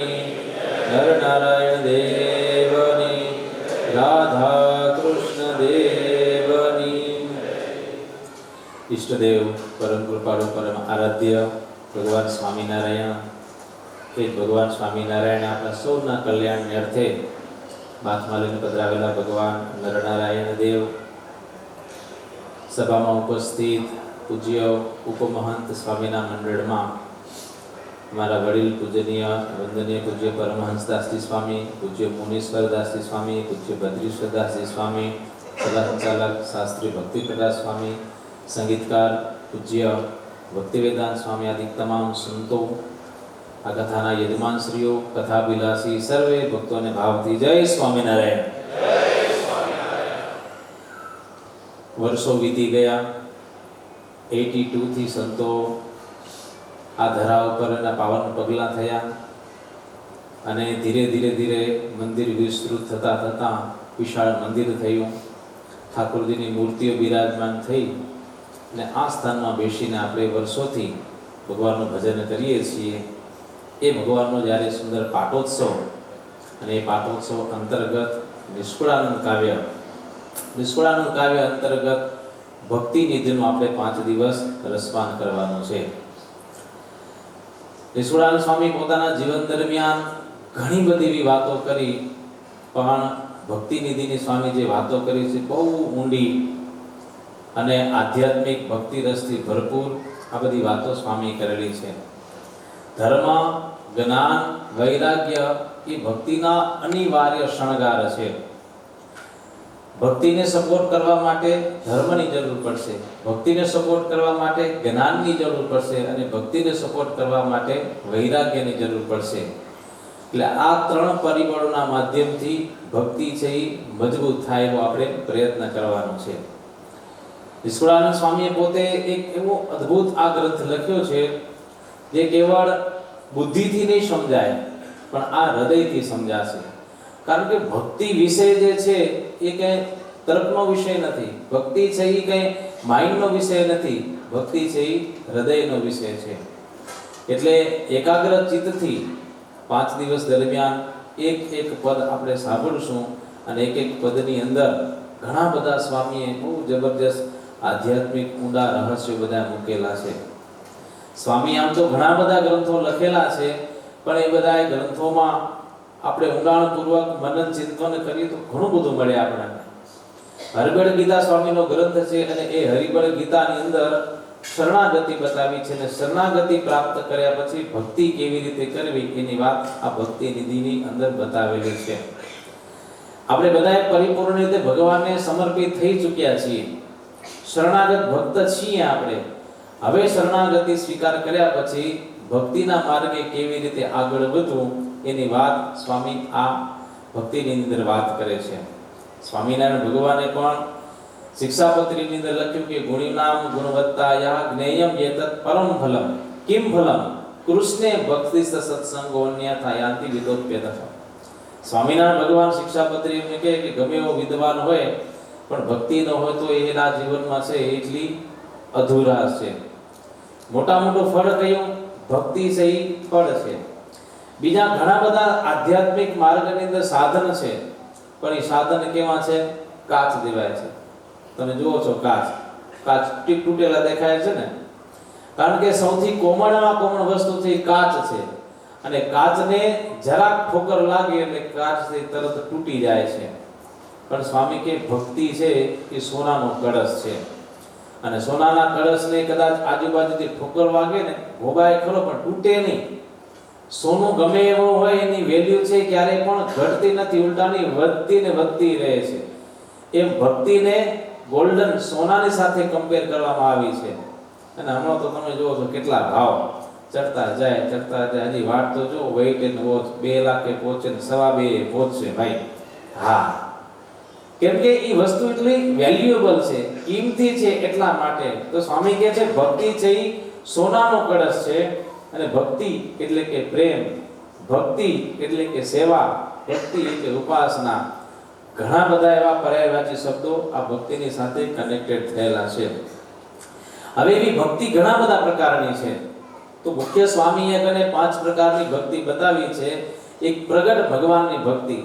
નર નારાયણ દેવની, રાધા કૃષ્ણ દેવની. ઈષ્ટદેવ પરમ કૃપાળુ પરમ આરાધ્ય ભગવાન સ્વામિનારાયણ, કે ભગવાન સ્વામિનારાયણ આપણા સૌના કલ્યાણને અર્થે બાથમાં લઈને પધરાવેલા ભગવાન નરનારાયણ દેવ, સભામાં ઉપસ્થિત પૂજ્ય ઉપમહંત સ્વામીના મંડળમાં અમારા વડીલ પૂજનીય વંદનીય પૂજ્ય પરમહંસદાસજી સ્વામી, પૂજ્ય મુનીશ્વરદાસજી સ્વામી, પૂજ્ય બદ્રીશ્વરદાસજી સ્વામી, સભા સંચાલક શાસ્ત્રી ભક્તિ પ્રકાશ સ્વામી, સંગીતકાર પૂજ્ય ભક્તિવેદાંત સ્વામી આદિ તમામ સંતો, આ કથાના યજમાનશ્રીઓ, કથાભિલાષી સર્વે ભક્તોને ભાવથી જય સ્વામિનારાયણ. વર્ષો વીતી ગયા. 82 થી સંતો આ ધરા ઉપર એના પાવન પગલાં થયા અને ધીરે ધીરે મંદિર વિસ્તૃત થતાં વિશાળ મંદિર થયું. ઠાકોરજીની મૂર્તિઓ બિરાજમાન થઈ અને આ સ્થાનમાં બેસીને આપણે વર્ષોથી ભગવાનનું ભજન કરીએ છીએ. એ ભગવાનનો જ્યારે સુંદર પાટોત્સવ, અને એ પાટોત્સવ અંતર્ગત નિષ્કુળાનંદ કાવ્ય અંતર્ગત ભક્તિ નિધિનું આપણે 5 દિવસ રસપાન કરવાનું છે. નિષ્કુળાનંદ સ્વામી પોતાના જીવન દરમિયાન ઘણી બધી એવી વાતો કરી, પણ ભક્તિ નિધિની સ્વામી જે વાતો કરી છે બહુ ઊંડી અને આધ્યાત્મિક ભક્તિ રસથી ભરપૂર આ બધી વાતો સ્વામી કરેલી છે. ધર્મ, જ્ઞાન, વૈરાગ્ય એ ભક્તિના અનિવાર્ય શણગાર છે. ભક્તિને સપોર્ટ કરવા માટે ધર્મની જરૂર પડશે, ભક્તિને સપોર્ટ કરવા માટે જ્ઞાનની જરૂર પડશે, અને ભક્તિને સપોર્ટ કરવા માટે વૈરાગ્યની જરૂર પડશે. એટલે આ 3 પરિબળોના માધ્યમથી ભક્તિ છે એ મજબૂત થાય એવો આપણે પ્રયત્ન કરવાનો છે. નિષ્કુળાનંદ સ્વામીએ પોતે એક એવો અદ્ભુત આ ગ્રંથ લખ્યો છે જે કેવળ બુદ્ધિથી નહીં સમજાય, પણ આ હૃદયથી સમજાશે. કારણ કે ભક્તિ વિષય જે છે એ કંઈ તર્કનો વિષય નથી, ભક્તિ છે એ કંઈ માઇન્ડનો વિષય નથી, ભક્તિ છે એ હૃદયનો વિષય છે. એટલે એકાગ્ર ચિત્તથી 5 દિવસ દરમિયાન એક પદ આપણે સાંભળશું, અને એક પદની અંદર ઘણા બધા સ્વામીએ બહુ જબરજસ્ત આધ્યાત્મિક ઊંડા રહસ્યો બધા મૂકેલા છે. સ્વામી આમ તો ઘણા બધા ગ્રંથો લખેલા છે, પણ એ બધા ગ્રંથોમાં આપણે ઊંડાણપૂર્વક મનન ચિંતન કરીએ તો ઘણું બધું મળે આપણને. હરિબળ ગીતા સ્વામીનો ગ્રંથ છે, અને એ હરિબળ ગીતાની અંદર શરણાગતિ બતાવી છે, અને શરણાગતિ પ્રાપ્ત કર્યા પછી ભક્તિ કેવી રીતે કરવી એની વાત આ ભક્તિ નિધિની અંદર બતાવેલી છે. આપણે બધાએ પરિપૂર્ણ રીતે ભગવાનને સમર્પિત થઈ ચૂક્યા છીએ, શરણાગત ભક્ત છીએ આપણે. હવે શરણાગતિ સ્વીકાર કર્યા પછી ભક્તિના માર્ગે કેવી રીતે આગળ વધવું એની વાત સ્વામી આ ભક્તિની અંદર વાત કરે છે. સ્વામિનારાયણ ભગવાને પણ શિક્ષાપત્રીની અંદર લખ્યું કે ગુણીનામ ગુણવત્તાયા જ્ઞેયમ યેતત પરમ ફલમ કિમ ફલમ કૃષ્ણે ભક્તિ સત્સંગો અન્યથા યાન્તિ વિદોપ્યતઃ. સ્વામિનારાયણ ભગવાન શિક્ષાપત્રી એમને કહે કે ગમે એવો વિદ્વાન હોય પણ ભક્તિ ન હોય તો એના જીવનમાં છે એટલી અધૂરા છે. મોટું ફળ કયું? ભક્તિ છે એ ફળ છે. બીજા ઘણા બધા આધ્યાત્મિક માર્ગની અંદર સાધન છે, પણ એ સાધન કેવા છે? કાચ દેવાય છે. તમે જુઓ છો કાચ તૂટેલા દેખાય છે ને, કારણ કે સૌથી કોમળ વસ્તુ છે કાચ છે, અને કાચને જરાક ઠોકર લાગે એટલે કાચ તરત તૂટી જાય છે. પણ સ્વામી કે ભક્તિ છે એ સોનાનો કળશ છે, અને સોનાના કળશને કદાચ આજુબાજુથી ઠોકર વાગે ને ભોગાય ખરો પણ તૂટે નહીં. સોનું ગમે એવો હોય એની વેલ્યુ છે ક્યારેય પણ ઘટતી નથી, ઉલટાની વધતી ને વધતી રહે છે. એમ ભક્તિને ગોલ્ડન સોનાની સાથે કમ્પેર કરવામાં આવી છે. અને હમણાં તો તમે જુઓ છો કેટલા ભાવ ચડતા જાય. હજી વાત તો જો વેઇટ એન્ડ વોચ 2 લાખે પહોંચે ને 2.5 પહોંચશે ભાઈ. હા, કેમ કે એ વસ્તુ એટલી વેલ્યુએબલ છે, કિંમતી છે, એટલા માટે. તો સ્વામી કહે છે ભક્તિ છે એ સોનાનો કળશ છે, અને ભક્તિ એટલે કે પ્રેમ, ભક્તિ એટલે કે સેવા, ભક્તિ એટલે ઉપાસના. ઘણા બધા એવા પર્યાયવાચી શબ્દો આ ભક્તિની સાથે કનેક્ટેડ થયેલા છે. હવે એવી ભક્તિ ઘણા બધા પ્રકારની છે. તો મુખ્ય સ્વામીએ કને 5 પ્રકારની ભક્તિ બતાવી છે. એક પ્રગટ ભગવાનની ભક્તિ,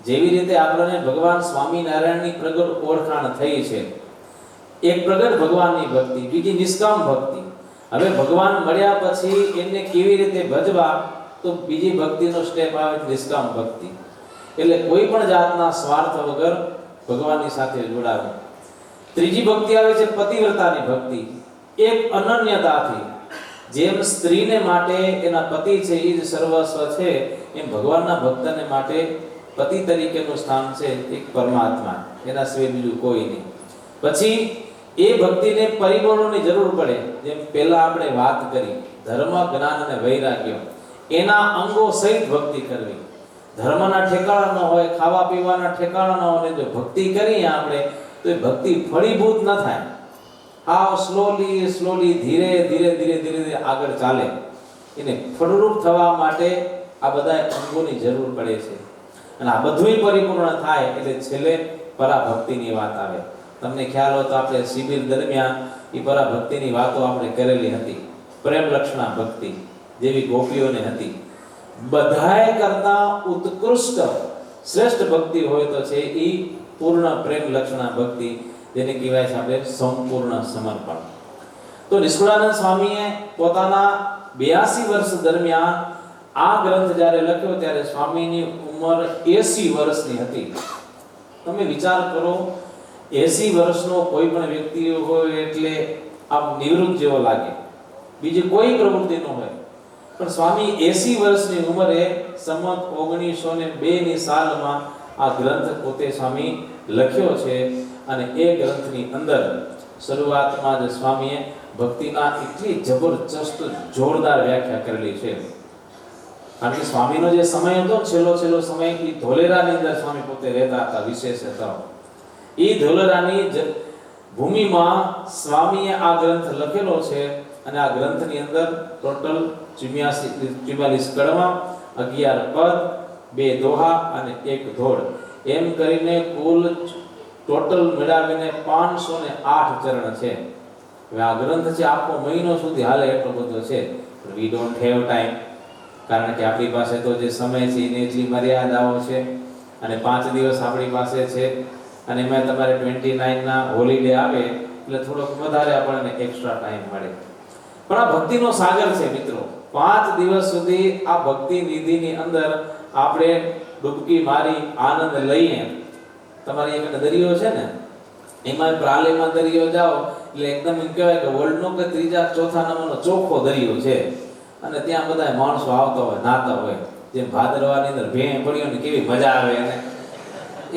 જેવી રીતે આપણને ભગવાન સ્વામિનારાયણની પ્રગટ ઓળખાણ થઈ છે. એક પ્રગટ ભગવાનની ભક્તિ, બીજી નિષ્કામ ભક્તિ. હવે ભગવાન મળ્યા પછી એમને કેવી રીતે ભજવા, તો બીજી ભક્તિનો સ્ટેપ આવે નિષ્કામ ભક્તિ. એટલે કોઈ પણ જાતના સ્વાર્થ વગર ભગવાનની સાથે જોડાવું. ત્રીજી ભક્તિ આવે છે પતિવ્રતાની ભક્તિ. એક અનન્યતાથી, જેમ સ્ત્રીને માટે એના પતિ છે એ જ સર્વસ્વ છે, એમ ભગવાનના ભક્તને માટે પતિ તરીકેનું સ્થાન છે એક પરમાત્મા, એના સિવાય બીજું કોઈ નહીં. પછી એ ભક્તિને પરિબળોની જરૂર પડે. જેમ પહેલા આપણે વાત કરી ધર્મ, જ્ઞાન અને વૈરાગ્ય, એના અંગો સહિત ભક્તિ કરવી. ધર્મના ઠેકાણા ન હોય, ખાવા પીવાના ઠેકાણા ન હોય, જો ભક્તિ કરીએ આપણે તો એ ભક્તિ ફળીભૂત ન થાય. હાવ સ્લોલી ધીરે ધીરે આગળ ચાલે. એને ફળરૂપ થવા માટે આ બધા અંગોની જરૂર પડે છે. અને આ બધુંય પરિપૂર્ણ થાય એટલે છેલ્લે પરાભક્તિની વાત આવે. તમને ખ્યાલ હોય તો આપણે શિબિર દરમિયાન એ પરાભક્તિની વાતો આપણે કરેલી હતી. પ્રેમ લક્ષણા ભક્તિ જેવી ગોપીઓને હતી. બધાય કરતા ઉત્કૃષ્ટ શ્રેષ્ઠ ભક્તિ હોય તો છે એ પૂર્ણ પ્રેમ લક્ષણા ભક્તિ, જેને કહેવાય છે આપણે સંપૂર્ણ સમર્પણ. તો નિષ્કુળાનંદ સ્વામીએ પોતાના 82 વર્ષ દરમિયાન આ ગ્રંથ જ્યારે લખ્યો ત્યારે સ્વામીની ઉંમર 80 વર્ષની હતી. તમે વિચાર કરો, 80 વર્ષનો કોઈ પણ વ્યક્તિ હોય એટલે આમ નિવૃત્ત જેવો લાગે, બીજી કોઈ પ્રવૃત્તિ ન હોય. પણ સ્વામી 80 વર્ષની ઉંમરે સંમત 1902 ની સાલમાં આ ગ્રંથ પોતે સ્વામી લખ્યો છે. અને એ ગ્રંથની અંદર શરૂઆતમાં જ સ્વામીએ ભક્તિના એટલી જબરજસ્ત જોરદાર વ્યાખ્યા કરેલી છે. કારણ કે સ્વામીનો જે સમય હતો છેલ્લો સમય એ ધોલેરાની અંદર સ્વામી પોતે રહેતા હતા, વિશેષ હતા. એ ધોલેરાની ભૂમિમાં સ્વામીએ આ ગ્રંથ લખેલો છે. અને આ ગ્રંથની અંદર ટોટલ 44 કડવા, 11 પદ, 2 દોહા અને 1 ધોડ, એમ કરીને કુલ ટોટલ મેળવીને 508 ચરણ છે. હવે આ ગ્રંથ છે આખો મહિનો સુધી હાલે એટલો બધો છે. વી ડોન્ટ હેવ ટાઈમ, કારણ કે આપણી પાસે તો જે સમય છે એની એટલી મર્યાદાઓ છે. અને 5 દિવસ આપણી પાસે છે. અને એમાં તમારે 29 ના હોલિડે આવે એટલે થોડોક વધારે આપણને એક્સ્ટ્રા ટાઈમ મળે. પણ આ ભક્તિનો સાગર છે મિત્રો. 5 દિવસ સુધી આ ભક્તિ નિધિની અંદર આપણે ડૂબકી મારી આનંદ લઈએ. તમારે એક દરિયો છે ને, એમાં પ્રાલેમાં દરિયો જાઓ એટલે એકદમ એમ કહેવાય કે વર્લ્ડનો કે 3જા 4થા નંબરનો ચોખ્ખો દરિયો છે. અને ત્યાં બધા માણસો આવતા હોય, નાતા હોય. જેમ ભાદરવાની અંદર ભેં પડ્યો ને કેવી મજા આવે. અને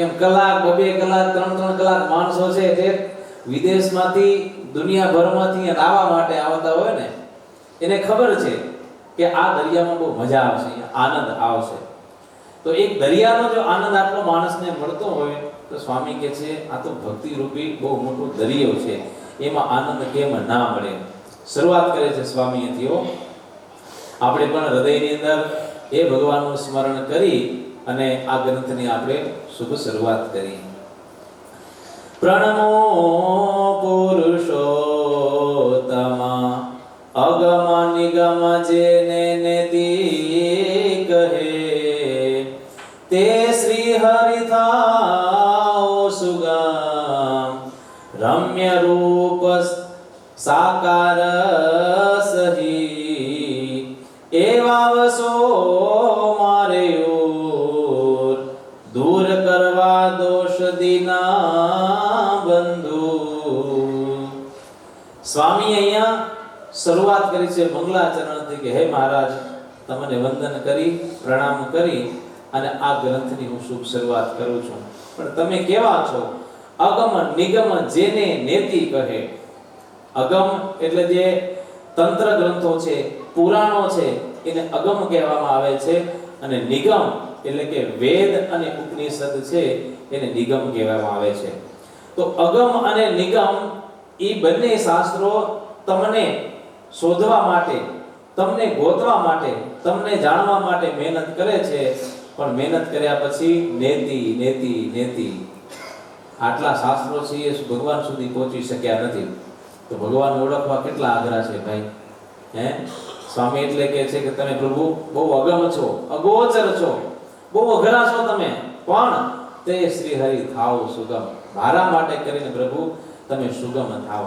એમ કલાક 2 કલાક 3 કલાક માણસો છે તે વિદેશમાંથી દુનિયાભરમાંથી નાવા માટે આવતા હોય ને, એને ખબર છે કે આ દરિયામાં બહુ મજા આવશે, આનંદ આવશે. તો એક દરિયાનો જો આનંદ આટલો માણસને મળતો હોય તો સ્વામી કહે છે આ તો ભક્તિ રૂપી બહુ મોટો દરિયો છે, એમાં આનંદ કેમ ના મળે. શરૂઆત કરે છે સ્વામીએથી. આપણે પણ હૃદયની અંદર એ ભગવાનનું સ્મરણ કરી અને આ ગ્રંથની આપણે શુભ શરૂઆત કરી. પ્રણમો પુરુષોત્તમા અગમ નિગમ જેને નેતિ કહે, તે શ્રી હરિ થાઓ સુગમ રમ્ય રૂપ સાકાર સહી, એવા વસો મારે દૂર કરવા દોષ દીના બંધુ. સ્વામી અહીંયા શરૂઆત કરી છે મંગલાચરણથી કે હે મહારાજ, તમને વંદન કરી પ્રણામ કરી અને આ ગ્રંથની હું શુભ શરૂઆત કરું છું. પણ તમે કેવા છો? અગમ નિગમ જેને નેતિ કહે. અગમ એટલે જે તંત્ર ગ્રંથો છે, પુરાણો છે, એને અગમ કહેવામાં આવે છે. અને નિગમ એટલે કે વેદ અને ઉપનિષદ છે એને નિગમ કહેવામાં આવે છે. તો અગમ અને નિગમ એ બંને શાસ્ત્રો તમને શોધવા માટે, તમને ગોતવા માટે, તમને જાણવા માટે મહેનત કરે છે. પણ મહેનત કર્યા પછી નેતિ આટલા શાસ્ત્રો છે એ ભગવાન સુધી પહોંચી શક્યા નથી. તો ભગવાન ઓળખવા કેટલા આગ્રહ છે ભાઈ. સ્વામી એટલે કહે છે કે તમે પ્રભુ બહુ અગમ છો, અગોચર છો, બહુ અઘરા છો તમે, પણ તે શ્રી હરિ થાવ સુગમ. મારા માટે કરીને પ્રભુ તમે સુગમ થાવ.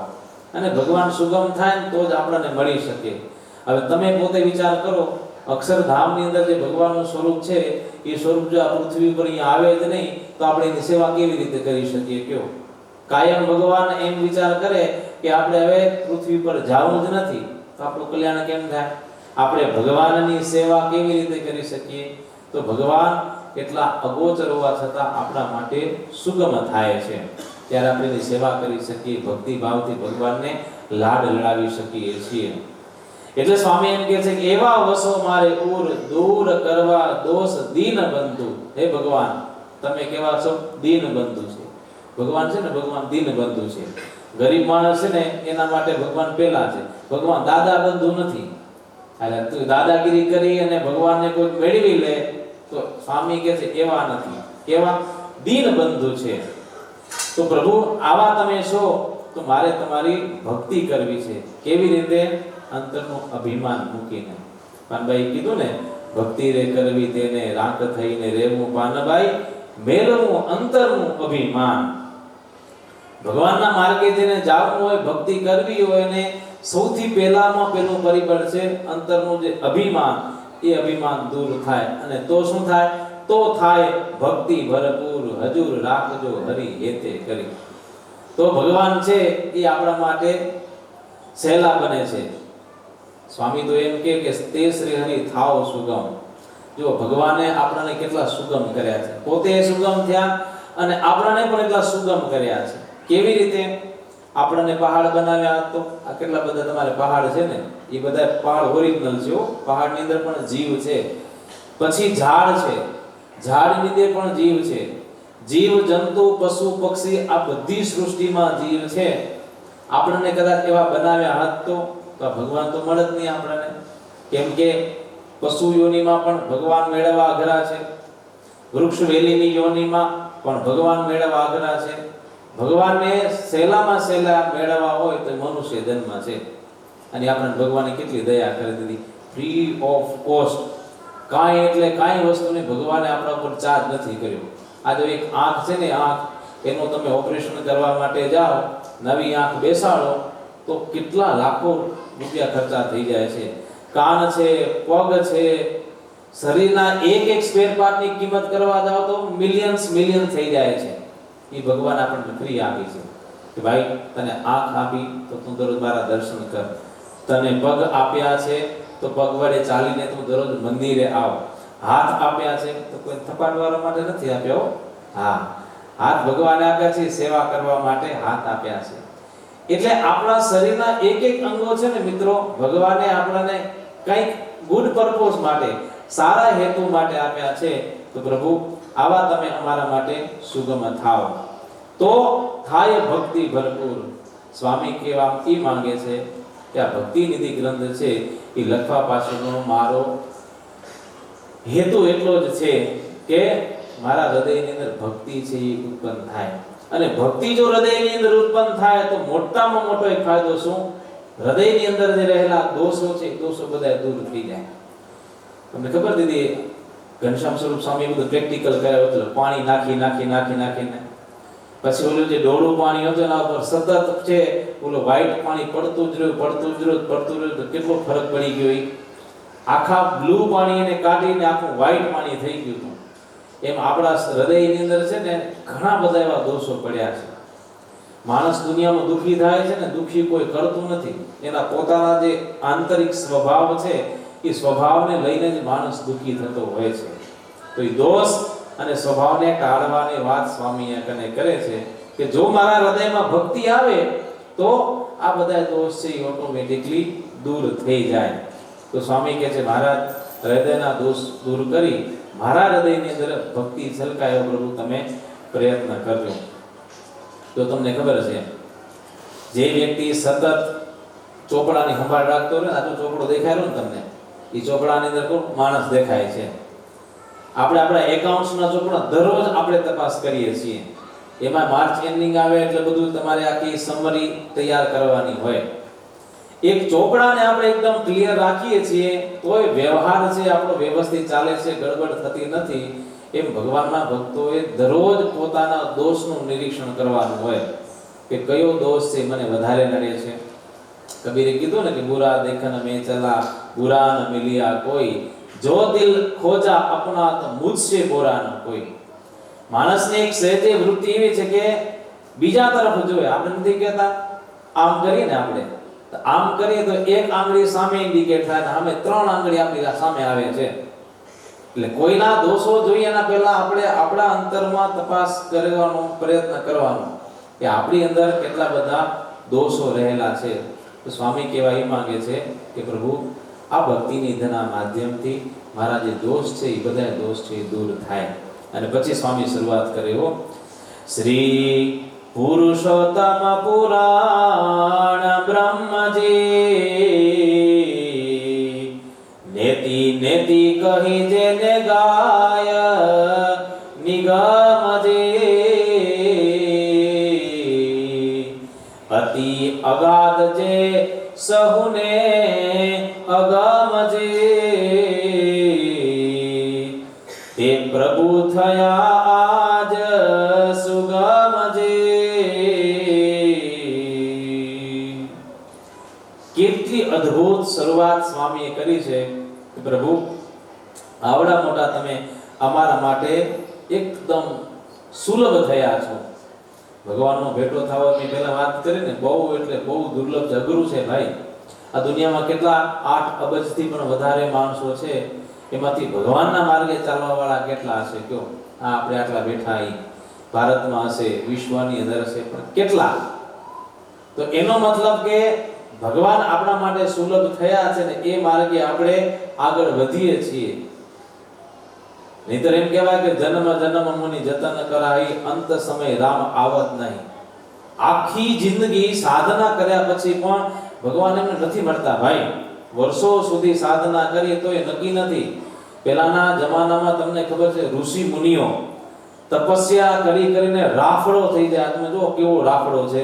અને ભગવાન સુગમ થાય ને તો જ આપણને મળી શકે. હવે તમે પોતે વિચાર કરો, અક્ષરધામની અંદર જે ભગવાનનું સ્વરૂપ છે એ સ્વરૂપ જો આ પૃથ્વી પર અહીંયા આવે જ નહીં તો આપણે એની સેવા કેવી રીતે કરી શકીએ? કયો કાયમ ભગવાન એમ વિચાર કરે કે આપણે હવે પૃથ્વી પર જવું જ નથી તો આપણું કલ્યાણ કેમ થાય? આપણે ભગવાનની સેવા કેવી રીતે કરી શકીએ? તો ભગવાન એટલા અગોચર હોવા છતાં આપણા માટે સુગમ થાય છે, ત્યારે આપણે એની સેવા કરી શકીએ, ભક્તિ ભાવથી ભગવાનને લાડ લડાવી શકીએ છીએ. એટલે સ્વામી એમ કહે છે કે એવા વસો મારે ઉર દૂર કરવા દોષ દીન બંધુ. હે ભગવાન, તમે કેવા છો? દીન બંધુ છે. ભગવાન છે ને, ભગવાન દીન બંધુ છે. ગરીબ માણસ છે ને એના માટે ભગવાન પહેલા છે. ભગવાન દાદા બંધુ નથી. એટલે તું દાદાગીરી કરી અને ભગવાનને કોઈ મેળવી લે તો સ્વામી કહે છે એવા નથી. કેવા? દીન બંધુ છે. તો પ્રભુ આવા તમે છો તો મારે તમારી ભક્તિ કરવી છે. કેવી રીતે? અંતરનું અભિમાન મૂકીને. પાનભાઈ કીધું ને, ભક્તિ રે કરવી તેને રાંક થઈને રેવું પાનભાઈ, મેળવું અંતરનું અભિમાન. ભગવાનના માર્ગે જેને જવું હોય, ભક્તિ કરવી હોય ને સૌથી પહેલામાં પહેલું પરિબળ છે અંતરનું જે અભિમાન. એ અભિમાન દૂર થાય અને તો શું થાય? તો થાય ભક્તિ ભરપૂર હજુર રાખજો હરિ હેતે કરી. તો ભગવાન છે એ આપણા માટે સહેલા બને છે. સ્વામી તો એમ કે તે શ્રી હરિ થાવ સુગમ. જો ભગવાને આપણને કેટલા સુગમ કર્યા છે, પોતે સુગમ થયા અને આપણને પણ એટલા સુગમ કર્યા છે. કેવી રીતે? આપણને પહાડ બનાવ્યા તો આ કેટલા બધા તમારે પહાડ છે ને, એ બધા પહાડ ઓરિજિનલ છે. પહાડની અંદર પણ જીવ છે. પછી ઝાડ છે, ઝાડની અંદર પણ જીવ છે. જીવ જંતુ પશુ પક્ષી આ બધી સૃષ્ટિમાં જીવ છે. આપણને કદાચ એવા બનાવ્યા હોત તો આ ભગવાન તો મળે જ નહીં આપણને. કેમ કે પશુ યોનિમાં પણ ભગવાન મેળવવા અઘરા છે, વૃક્ષ વેલીની યોનિમાં પણ ભગવાન મેળવવા અઘરા છે. ભગવાનને સહેલામાં સહેલા મેળવવા હોય તો મનુષ્ય જન્મ છે. અને આપણને ભગવાને કેટલી દયા કરી દીધી, ફ્રી ઓફ કોસ્ટ. કાંઈ એટલે કાંઈ વસ્તુને ભગવાને આપણા ઉપર ચાર્જ નથી કર્યો. આ જો એક આંખ છે ને, આંખ એનું તમે ઓપરેશન કરવા માટે જાઓ, નવી આંખ બેસાડો તો કેટલા લાખો રૂપિયા ખર્ચા થઈ જાય છે. કાન છે, પગ છે, શરીરના એક એક સ્પેર પાર્ટની કિંમત કરવા જાઓ તો મિલિયન થઈ જાય છે. એ ભગવાન આપણને ફ્રી આપી છે કે ભાઈ તને આંખ આપી તો તું દરરોજ મારા દર્શન કર. તને પગ આપ્યા છે તો પગ વડે ચાલીને તું દરરોજ મંદિરે આવ. હાથ આપ્યા છે તો કોઈ થપાડવા માટે નથી આપ્યો. હા, હાથ ભગવાને આપ્યા છે સેવા કરવા માટે હાથ આપ્યા છે. એટલે આપણા શરીરના એક એક અંગો છે ને મિત્રો, ભગવાને આપણને કંઈક ગુડ પર્પોઝ માટે, સારા હેતુ માટે આપ્યા છે. તો પ્રભુ આવા તમે અમારા માટે સુગમ થાવ તો થાય ભક્તિ ભરપૂર. સ્વામી કેવા એ માંગે છે કે આ ભક્તિ નિધિ ગ્રંથ છે એ લખવા પાછળનો મારો હેતુ એટલો જ છે કે મારા હૃદયની અંદર ભક્તિ છે એ ઉત્પન્ન થાય. અને ભક્તિ જો હૃદયની અંદર ઉત્પન્ન થાય તો મોટામાં મોટો એક ફાયદો શું? હૃદયની અંદર જે રહેલા દોષો છે દોષો બધા દૂર થઈ જાય. તમને ખબર દીદી, ઘનશ્યામ સ્વરૂપ સ્વામી બધું પ્રેક્ટિકલ કર્યું હતું. પાણી નાખીને પછી ઓલું જે ડોળું પાણી હતું એના ઉપર સતત છે ઓલું વ્હાઈટ પાણી પડતું જ રહ્યું તો કેટલો ફરક પડી ગયો. આખા બ્લુ પાણી એને કાઢીને આખું વ્હાઈટ પાણી થઈ ગયું હતું. એમ આપણા હૃદયની અંદર છે ને ઘણા બધા એવા દોષો પડ્યા છે. માણસ દુનિયામાં દુઃખી થાય છે ને, દુઃખી કોઈ કરતું નથી. એના પોતાના જે આંતરિક સ્વભાવ છે એ સ્વભાવને લઈને જ માણસ દુઃખી થતો હોય છે. તો એ દોષ અને સ્વભાવને ટાળવાની વાત સ્વામી કને કરે છે કે જો મારા હૃદયમાં ભક્તિ આવે તો આ બધા દોષ છે એ ઓટોમેટિકલી દૂર થઈ જાય. તો સ્વામી કહે છે મહારાજ, હૃદયના દોષ દૂર કરી મારા હૃદયની અંદર ભક્તિ છલકાયો પ્રભુ તમે પ્રયત્ન કરજો. તો તમને ખબર છે, જે વ્યક્તિ સતત ચોપડાની સંભાળ રાખતો હોય ને, આ તો ચોપડો દેખાયો ને તમને, એ ચોપડાની અંદર કોઈ માણસ દેખાય છે. આપણે આપણા એકાઉન્ટ્સના ચોપડા દરરોજ આપણે તપાસ કરીએ છીએ. એમાં માર્ચ એન્ડિંગ આવે એટલે બધું તમારે આખી સમરી તૈયાર કરવાની હોય. એક ચોપડાને આપણે એકદમ ક્લિયર રાખીએ છીએ તોય વ્યવહાર છે આપણો વ્યવસ્થિત ચાલે છે, ગડબડ થતી નથી. એમ ભગવાનના ભક્તોએ દરરોજ પોતાના દોષનું નિરીક્ષણ કરવાનું હોય કે કયો દોષ છે મને વધારે નડે છે. કબીરે કીધું ને કે બુરા દેખન મેં ચલા બુરા ન મિલિયા કોઈ, જો દિલ ખોજા અપના તો મુझसे बुरा न કોઈ. માણસની એક સહેજે વૃત્તિ એવી છે કે બીજા તરફ જોઈએ. આપણે નથી કહેતા આમ કરીએ ને, આપણે આમ કરીએ તો એક આંગળી સામે ઇન્ડિકેટ થાય ને સામે 3 આંગળી આપણી સામે આવે છે. એટલે કોઈના દોષો જોઈએ એના પહેલા આપણે આપણા અંતરમાં તપાસ કરવાનો પ્રયત્ન કરવાનો કે આપણી અંદર કેટલા બધા દોષો રહેલા છે. તો સ્વામી કહેવા એ માંગે છે કે પ્રભુ આ ભક્તિ નિધિના માધ્યમથી મારા જે દોષ છે એ બધા દોષ છે એ દૂર થાય. અને પછી સ્વામી શરૂઆત કરે હો, શ્રી પુરુષોત્તમ પુરાણ બ્રહ્મજી નેતિ નેતિ કહી જેને ગાય નિગમજે અતિ અગાધ જે સહુને અગમજે તે પ્રભુ થયા આજ સુગમજે. કેટલી અદ્ભુત શરૂઆત સ્વામીએ કરી છે કે પ્રભુ આવડા મોટા તમે અમારા માટે એકદમ સુલભ થયા છો. ભગવાનનો ભેટો થવાની પહેલા વાત કરી ને, બહુ એટલે બહુ દુર્લભ છે, અઘરું છે ભાઈ. આ દુનિયામાં કેટલા 8 અબજથી પણ વધારે માણસો છે, એમાંથી ભગવાનના માર્ગે ચાલવા વાળા કેટલા હશે કયો? આ આપણે આટલા બેઠા અહીં ભારતમાં હશે, વિશ્વની અંદર હશે, પણ કેટલા? તો એનો મતલબ કે ભગવાન આપણા માટે સુલભ થયા છે ને એ માર્ગે આપણે આગળ વધીએ છીએ. નહીતર એમ કહેવાય કે જન્મ જન્મ મુનિ જતન કરાઈ અંત સમય રામ આવત નહીં. આખી જિંદગી સાધના કર્યા પછી પણ ભગવાન એમને નથી મળતા ભાઈ. વર્ષો સુધી સાધના કરીએ તો એ નક્કી નથી. પહેલાના જમાનામાં તમને ખબર છે ઋષિ મુનિઓ તપસ્યા કરી કરીને રાફડો થઈ જાય. તમે જો કેવો રાફડો છે,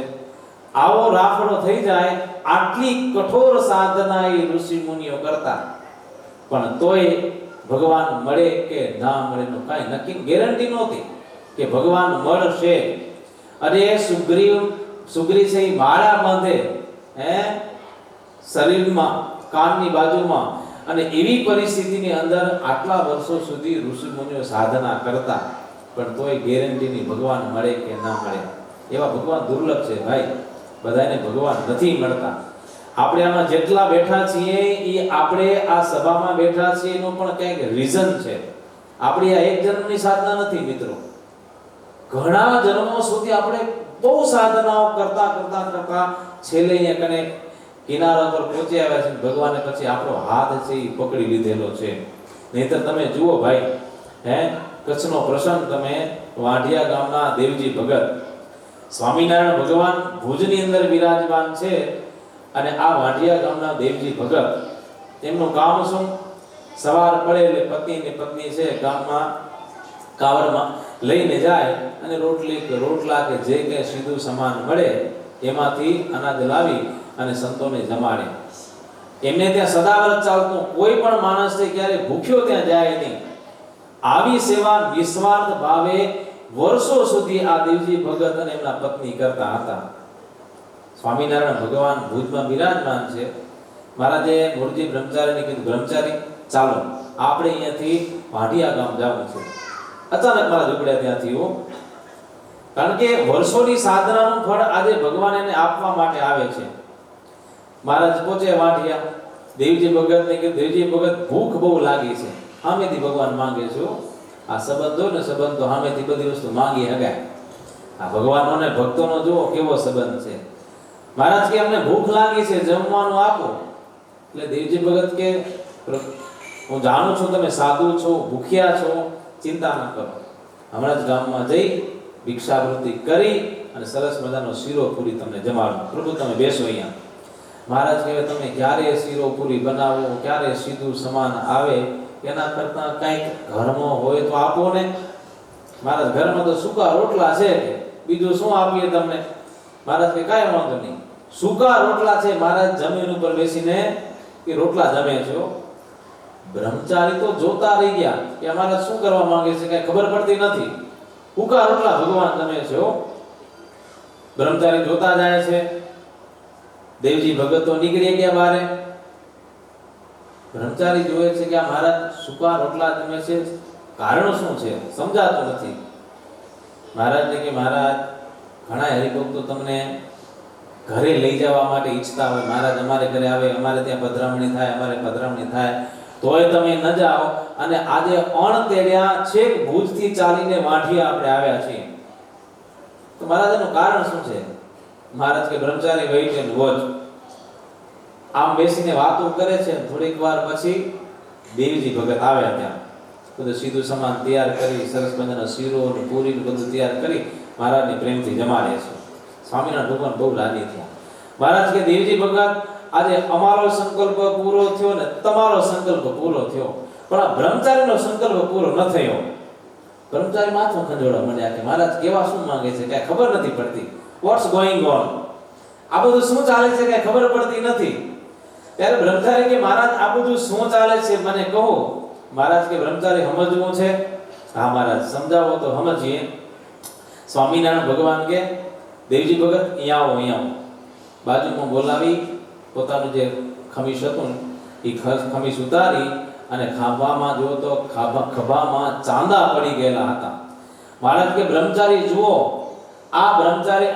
આવો રાફડો થઈ જાય. આટલી કઠોર સાધના એ ઋષિ મુનિઓ કરતા, પણ તોય ભગવાન મળે કે ના મળે નો કાંઈ નક્કી ગેરંટી નહોતી કે ભગવાન મળશે. અરે સુગ્રી છે માળા બાંધે શરીરમાં, કાનની બાજુમાં, અને એવી પરિસ્થિતિની અંદર આટલા વર્ષો સુધી ઋષિ મુનિઓ સાધના કરતા, પણ તોય ગેરંટી નહીં ભગવાન મળે કે ના મળે. એવા ભગવાન દુર્લભ છે ભાઈ, બધાને ભગવાન નથી મળતા. આપણે આમાં જેટલા બેઠા છીએ એ આપણે આ સભામાં બેઠા છીએ એનું પણ કંઈક રીઝન છે. આપણી આ એક જન્મની સાધના નથી મિત્રો, ઘણા જન્મો સુધી આપણે બહુ સાધનાઓ કરતા કરતા કરતા છેલ્લે અહીંયા કને કિનારા પર પહોંચી આવ્યા છે. ભગવાને પછી આપણો હાથ છે એ પકડી લીધેલો છે. નહીતર તમે જુઓ ભાઈ, કચ્છનો પ્રસંગ, તમે વાઢિયા ગામના દેવજી ભગત, સ્વામિનારાયણ ભગવાન ભુજની અંદર વિરાજમાન છે, અને આ વાઢિયા ગામના દેવજી ભગત, એમનું કામ શું? સવાર પડે એટલે પત્ની છે ગામમાં કાવડમાં લઈને જાય અને રોટલા કે જે કંઈ સીધું સામાન મળે એમાંથી અનાજ લાવી અને સંતોને જમાડે. એમને ત્યાં સદાવ્રત ચાલતું, કોઈ પણ માણસ ક્યારે ભૂખ્યો ત્યાં જાય નહીં. આવી સેવા નિસ્વાર્થ ભાવે વર્ષો સુધી આ દેવજી ભગત અને એમના પત્ની કરતા હતા. સ્વામિનારાયણ ભગવાન ભુજમાં બિરાજમાન છે. મહારાજે મુરજી બ્રહ્મચારીને કીધું, બ્રહ્મચારી ચાલો આપણે અહીંયાથી વાઢિયા ગામ જવું છે. અચાનક મારા ઝૂંપડ્યા ત્યાંથી કારણ કે વર્ષોની સાધનાનું ફળ આજે ભગવાન એને આપવા માટે આવે છે. મહારાજ પહોંચે વાઢિયા, દેવજી ભગતને કે દેવજી ભગત ભૂખ બહુ લાગી છે, સામેથી ભગવાન માંગે છે. આ સંબંધો ને સંબંધો સામેથી બધી વસ્તુ માંગી હગાય. આ ભગવાનનો ને ભક્તોનો જુઓ કેવો સંબંધ છે. મહારાજ કે અમને ભૂખ લાગી છે, જમવાનું આપો. એટલે દેવજી ભગત કે હું જાણું છું તમે સાધુ છો, ભૂખ્યા છો, ચિંતા ન કરો, હમણાં જ ગામમાં જઈ ભિક્ષાવૃત્તિ કરી અને સરસ મજાનો શીરો પૂરી તમને જમાડું. પ્રભુ તમે બેસો અહીંયા. મહારાજ કહે તમે ક્યારે શીરો પૂરી બનાવો, ક્યારે સીધું સમાન આવે, એના કરતા કંઈક ઘરમાં હોય તો આપો ને. મહારાજ ઘરમાં તો સૂકા રોટલા છે, બીજું શું આપીએ તમને? મહારાજ કે કાંઈ વાંધો નહીં, સૂકા રોટલા છે મહારાજ જમીન ઉપર બેસીને એ રોટલા જમે છે હો. બ્રહ્મચારી તો જોતા રહી ગયા કે અમારે શું કરવા માંગે છે કઈ ખબર પડતી નથી. સૂકા રોટલા ભગવાન જમે છે હો. બ્રહ્મચારી જોતા જાય છે. દેવજી ભગત તો નીકળી ગયા બારે. બ્રહ્મચારી જોવે છે કે આ મહારાજ સૂકા રોટલા જમે છે, કારણ શું છે સમજાતું નથી. મહારાજને કે મહારાજ ઘણા હરિભક્તો તમને ઘરે લઈ જવા માટે ઈચ્છતા હોય, મહારાજ અમારે ઘરે આવે, અમારે ત્યાં પધરામણી થાય, અમારે પધરામણી થાય, તોય તમે ન જાઓ અને આજે અણતેડ્યા છેક ભુજથી ચાલીને વાંઢિયા આપણે આવ્યા છીએ. તો મહારાજનું કારણ શું છે? મહારાજ કે બ્રહ્મચારી વેઇટ એન્ડ વોચ. આમ બેસીને વાતો કરે છે. થોડીક વાર પછી દેવજી ભગત આવ્યા ત્યાં. બધું સીધું સામાન તૈયાર કરી, સરસ મજાના શીરો અને પૂરી બધું તૈયાર કરી મહારાજને પ્રેમથી જમાડે છે. સ્વામિનારાયણ ભગવાન બહુ રાજી થયા. મહારાજ કે દેવજી ભગત આજે અમારો સંકલ્પ પૂરો થયો ને તમારો સંકલ્પ પૂરો થયો, પણ આ બ્રહ્મચારીનો સંકલ્પ પૂરો ન થયો. બ્રહ્મચારી માથું ખંજોળવા માંડ્યા કે મહારાજ કેવા શું માંગે છે કઈ ખબર નથી પડતી. Watts going on? આ બધું શું ચાલે છે કઈ ખબર પડતી નથી. ત્યારે બ્રહ્મચારી કે મહારાજ આ બધું શું ચાલે છે મને કહો. મહારાજ કે બ્રહ્મચારી સમજવું છે? હા મહારાજ સમજાવો તો સમજીએ. સ્વામિનારાયણ ભગવાન કે દેવજી ભગત અહીંયા આવો, અહીંયા આવો. બાજુમાં બોલાવી પોતાનું જે ખમીસ હતું એ ખમીસ ઉતારી અને ખાંભામાં જુઓ તો ખભામાં ચાંદા પડી ગયેલા હતા. મહારાજ કે બ્રહ્મચારી જુઓ, આ બ્રહ્મચારી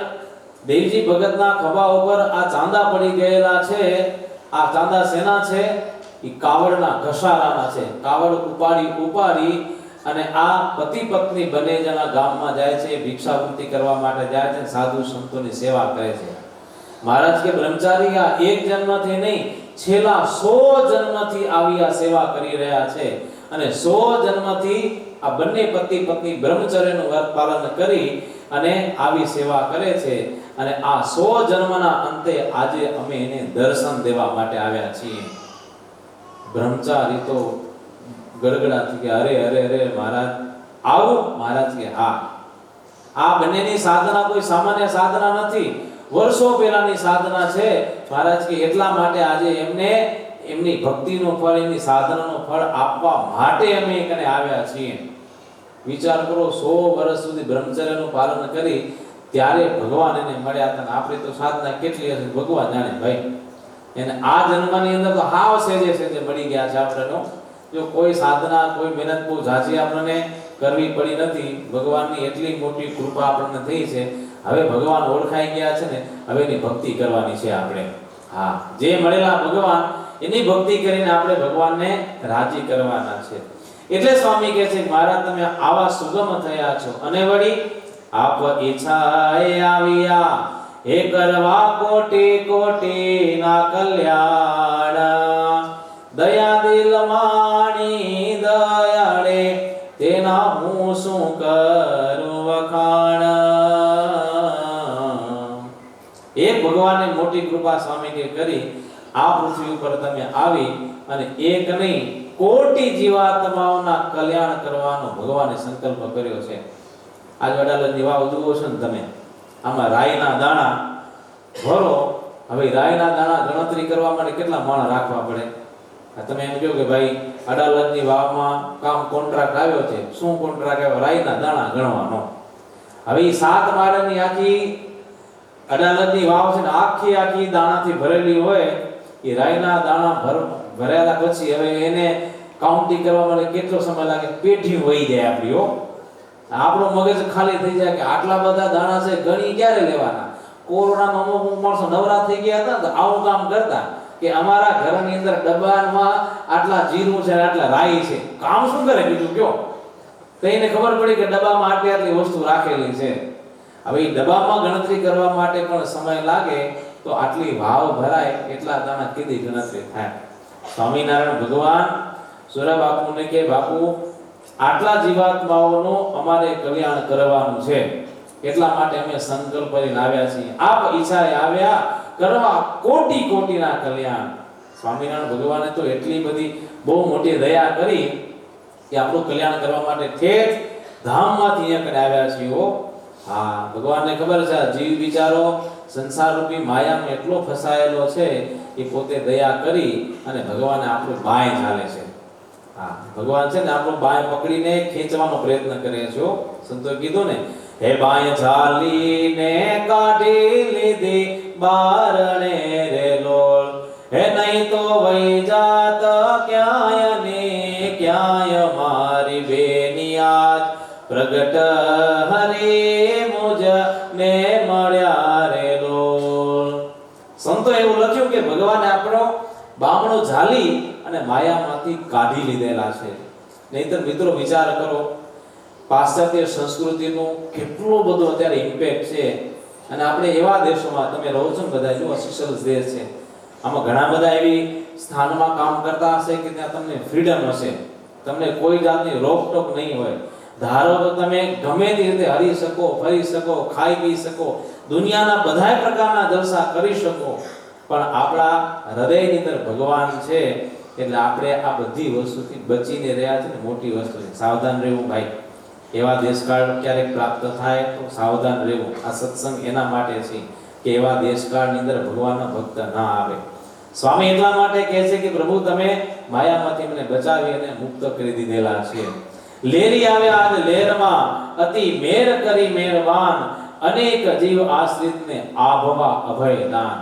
દેવજી ભગતના ખભા ઉપર આ ચાંદા પડી ગયેલા છે. આ ચાંદા શેના છે? એ કાવડના ઘસારાના છે. કાવડ ઉપાડી અને આ પતિ પત્ની બંને જણા ગામમાં જાય છે, ભિક્ષાવૃત્તિ કરવા માટે જાય છે, સાધુ સંતોની સેવા કરે છે. મહારાજ કે બ્રહ્મચારી આ એક જન્મથી નહીં, છેલ્લા 100 જન્મથી આવી આ સેવા કરી રહ્યા છે અને 100 જન્મથી આ બંને પતિ પત્ની બ્રહ્મચર્યનું વ્રત પાલન કરી અને આવી સેવા કરે છે. અને આ 100 જન્મના અંતે આજે અમે એને દર્શન દેવા માટે આવ્યા છીએ. બ્રહ્મચારી તો ગડગડા થઈ ગયા. અરે અરે અરે મહારાજ આવું? મહારાજ કે હા, આ બંનેની સાધના કોઈ સામાન્ય સાધના નથી, વર્ષો પહેલાની સાધના છે. મહારાજ કે એટલા માટે આજે એમને એમની ભક્તિનું ફળ, એમની સાધનાનું ફળ આપવા માટે અમે કને આવ્યા છીએ. વિચાર કરો, 100 વર્ષ સુધી બ્રહ્મચર્યનું પાલન કરી ત્યારે ભગવાન એને મળ્યા હતા. આપણે તો સાધના કેટલી હશે ભગવાન જાણે ભાઈ. એને આ જન્મની અંદર તો હાવ સેજે સેજે મળી ગયા છે આપણને. જો કોઈ સાધના, કોઈ મહેનત બહુ ઝાઝી આપણને કરવી પડી નથી. ભગવાનની એટલી મોટી કૃપા આપણને થઈ છે. હવે ભગવાન ઓળખાઈ ગયા છે ને, હવે એની ભક્તિ કરવાની છે આપણે. હા, જે મળેલા ભગવાન એની ભક્તિ કરીને આપણે ભગવાનને રાજી કરવાના છે. એટલે સ્વામી કહે છે મહારાજ તમે આવા સુગમ થયા છો અને વળી આપ ઈચ્છાએ આવ્યા હે કરવા કોટી કોટી ના કલ્યાણ. દયા દિલ માણી દયાળે તેના હું શું કરું વખાણ. એક ભગવાને મોટી કૃપા સ્વામી કે કરી આ પૃથ્વી ઉપર તમે આવી અને એક નહીં કોટી જીવાત્માઓના કલ્યાણ કરવાનો ભગવાને સંકલ્પ કર્યો છે. આજ વડાલની વાવ જુઓ છો ને તમે, આમાં રાઈના દાણા ભરો. હવે રાઈના દાણા ગણતરી કરવા માટે કેટલા માણસ રાખવા પડે? તમે એમ કહો કે ભાઈ અડાલજની વાવમાં કામ કોન્ટ્રાક્ટ આવ્યો છે, શું કોન્ટ્રાક્ટ આવ્યો? રાઈના દાણા ગણવાનો. હવે 7 માળની આખી અડાલજની વાવ છે ને, આખી દાણાથી ભરેલી હોય. એ રાઈના દાણા ભરેલા પછી હવે એને કાઉન્ટિંગ કરવા માટે કેટલો સમય લાગે? પેઢી વહી જાય આપણી હો. આપણો મગજ ખાલી થઈ જાય કે આટલા બધા દાણા છે, ગણી ક્યારે લેવાના? કોરોનામાં અમુક માણસો નવરા થઈ ગયા હતા તો આવું કામ કરતા કે અમારા ઘરની અંદર ડબ્બામાં આટલા જીરું છે, આટલા રાઈ છે. કામ શું કરે બીજું કયો? તો એને ખબર પડી કે ડબ્બામાં આટલી વસ્તુ રાખેલી છે. હવે એ ડબ્બામાં ગણતરી કરવા માટે પણ સમય લાગે તો આટલી વાવ ભરાય એટલા દાણા કીધી ગણતરી થાય. સ્વામિનારાયણ ભગવાન સુરા બાપુને કે બાપુ આટલા જીવાત્માઓનો અમારે કલ્યાણ કરવાનું છે, એટલા માટે અમે સંકલ્પ લઈને આવ્યા છીએ. આપ ઈચ્છાએ આવ્યા કરવા કોટી કોટીના કલ્યાણ. સ્વામિનારાયણ ભગવાને તો એટલી બધી બહુ મોટી દયા કરી કે આપણું કલ્યાણ કરવા માટે ઠેઠ ધામમાંથી અહીંયા આવ્યા છીએ. હા, ભગવાનને ખબર છે આ જીવ બિચારો સંસાર રૂપી માયામાં એટલો ફસાયેલો છે એ પોતે દયા કરી અને ભગવાને આપણું બાય ચાલે છે. હા, ભગવાન છે ને આપણું બાય પકડીને ખેંચવાનો પ્રયત્ન કરે છે. સંતોએ કીધું ને, હે બાય ચાલીને કાઢી લીધી બારણે રે લોલ, હે નહીં તો વહી જાત ક્યાંય ને ક્યાંય મારી બેની આજ પ્રગટ હરી મુજ ને મળ્યા રે લોલ. સંતો એવું લખ્યું કે ભગવાને આપણો બામણો ઝાલી અને માયામાંથી કાઢી લીધેલા છે. નહીતર મિત્રો વિચાર કરો, પાશ્ચાત્ય સંસ્કૃતિનું કેટલું બધું અત્યારે ઇમ્પેક્ટ છે. અને આપણે એવા દેશોમાં તમે રહો છો ને બધા, જો સિશલ્સ દેશ છે, આમાં ઘણા બધા એવી સ્થાનમાં કામ કરતા હશે કે ત્યાં તમને ફ્રીડમ હશે, તમને કોઈ જાતની રોકટોક નહીં હોય. ધારો તો તમે ગમે તે રીતે હરી શકો, ફરી શકો, ખાઈ પી શકો, દુનિયાના બધા પ્રકારના જલસા કરી શકો, પણ આપણા હૃદયની અંદર ભગવાન છે એટલે આપણે આ બધી વસ્તુથી બચીને રહ્યા છે ને મોટી વસ્તુ છે. સાવધાન રહેવું ભાઈ. એવા દેશકાળ ક્યારેક પ્રાપ્ત થાય તો સાવધાન રહેવું. આ સત્સંગ એના માટે છે કે એવા દેશકાળની અંદર ભગવાનનો ભક્ત ના આવે. સ્વામી એટલા માટે કહે છે કે પ્રભુ તમે માયામાંથી મને બચાવી અને મુક્ત કરી દીધેલા છે. લેરી આવ્યા આજ લેરમાં અતિ મેર કરી મહેરબાન, અનેક જીવ આશ્રિતને આભવા અભય દાન.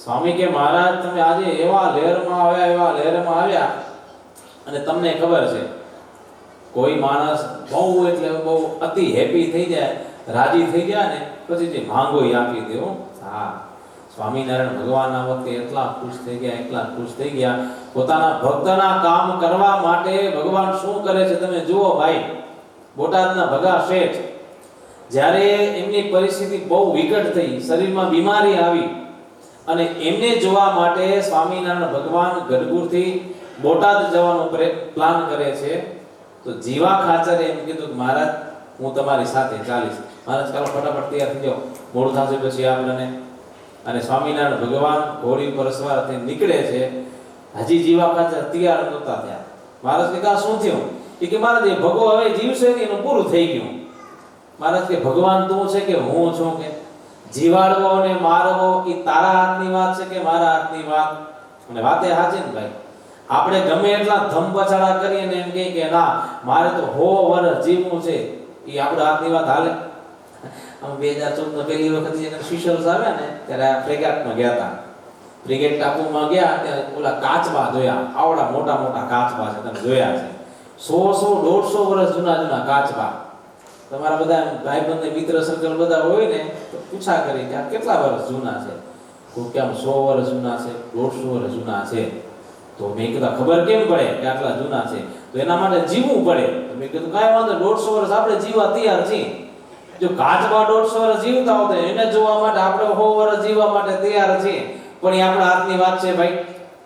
સ્વામી કે મહારાજ તમે આજે એવા લહેરમાં આવ્યા અને તમને ખબર છે કોઈ માણસ બહુ એટલે બહુ અતિ હેપી થઈ જાય, રાજી થઈ ગયા ને પછી જે માંગોય આપી દે. હા, સ્વામિનારાયણ ભગવાનના વખતે એટલા ખુશ થઈ ગયા. પોતાના ભક્તના કામ કરવા માટે ભગવાન શું કરે છે તમે જુઓ ભાઈ. બોટાદના ભગા શેઠ, જ્યારે એમની પરિસ્થિતિ બહુ વિકટ થઈ, શરીરમાં બીમારી આવી અને એમને જોવા માટે સ્વામિનારાયણ ભગવાન ગઢપુરથી બોટાદ જવાનો પ્લાન કરે છે. તો જીવા ખાચરે એમ કીધું કે મહારાજ હું તમારી સાથે ચાલીશ. મહારાજ ચાલો ફટાફટ તૈયાર થઈ જાઓ, મોડું થશે પછી આપણને. અને સ્વામિનારાયણ ભગવાન ઘોડી ઉપર સવાર થઈ નીકળે છે. હજી જીવા ખાચર તૈયાર નહોતા થયા. મહારાજ કે શું થયું? કે મહારાજ એ ભગો હવે જીવશે ને એનું પૂરું થઈ ગયું. મહારાજ કે ભગવાન તું છે કે હું છું? કે જીવાડવો અને મારવો એ તારા હાથની વાત છે કે મારા હાથની વાત? અને વાતે સાચી ને ભાઈ. આપણે ગમે એટલા ધમપછાડા કરીએ ને એમ કે ના મારે તો 100 વર્ષ જીવવું છે, એ આપણા હાથની વાત હાલે? અમે 2014 પહેલી વખત જે સિશલ્સ આવ્યા ને ત્યારે આ ફ્રેગેટમાં ગયા હતા. ફ્રેગેટ ટાપુમાં ગયા ત્યારે ઓલા કાચબા જોયા, આવડા મોટા મોટા કાચબા છે, તમે જોયા છે. 100-150 વર્ષ જૂના કાચબા. તમારા બધા ભાઈબંધ મિત્ર સર્કલ બધા હોય ને તો પૂછા કરી કે આ કેટલા વર્ષ જૂના છે? કોઈ કે આમ 100 વર્ષ જૂના છે, 150 વર્ષ જૂના છે. તો મેં કીધું ખબર કેમ પડે કે આટલા જૂના છે? તો એના માટે જીવવું પડે. તો મેં કીધું કાંઈ વાંધો, 150 વર્ષ આપણે જીવવા તૈયાર છીએ. જો કાચબા 150 વર્ષ જીવતા હોય એને જોવા માટે આપણે 100 વર્ષ જીવવા માટે તૈયાર છીએ. પણ એ આપણા હાથની વાત છે ભાઈ.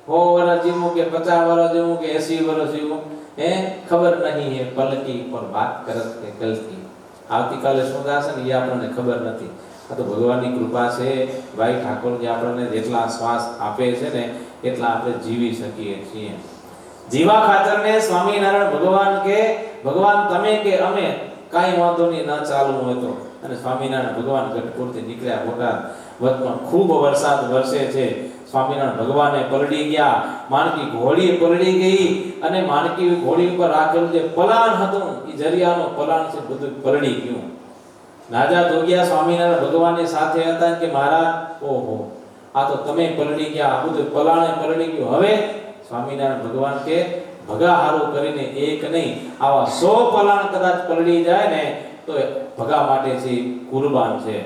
100 વર્ષ જીવવું કે 50 વર્ષ જીવવું કે 80 વર્ષ જીવવું એ ખબર નહીં. એ પલકી પર વાત કરત કે કલકી, આવતીકાલે શું થશે ને એ આપણને ખબર નથી. આ તો ભગવાનની કૃપા છે ભાઈ. ઠાકોરજી આપણને જેટલા શ્વાસ આપે છે ને એટલા આપણે જીવી શકીએ છીએ. જીવા ખાચરને સ્વામિનારાયણ ભગવાન કે ભગવાન તમે કે અમે કાંઈ વાંધો નહીં, ના ચાલવું હોય તો. અને સ્વામિનારાયણ ભગવાન ગઢપુરથી નીકળ્યા. બોટાદ વચમાં ખૂબ વરસાદ વરસે છે. સ્વામિનારાયણ ભગવાને પલડી ગયા, માણકી ઘોડી પલડી ગઈ અને માણકી ઘોડી ઉપર રાખેલું જે પલાણ હતું એ જરિયાનો પલાણ છે બધું પલળી ગયું. નાજા જોગ્યા સ્વામિનારાયણ ભગવાનની સાથે હતા કે મહારાજ ઓહો આ તો તમે પલળી ગયા, આ બધું પલાણે પલળી ગયું. હવે સ્વામિનારાયણ ભગવાન કે ભગા હારું કરીને એક નહીં આવા 100 પલાણ કદાચ પલળી જાય ને તો ભગા માટે છે કુરબાન છે.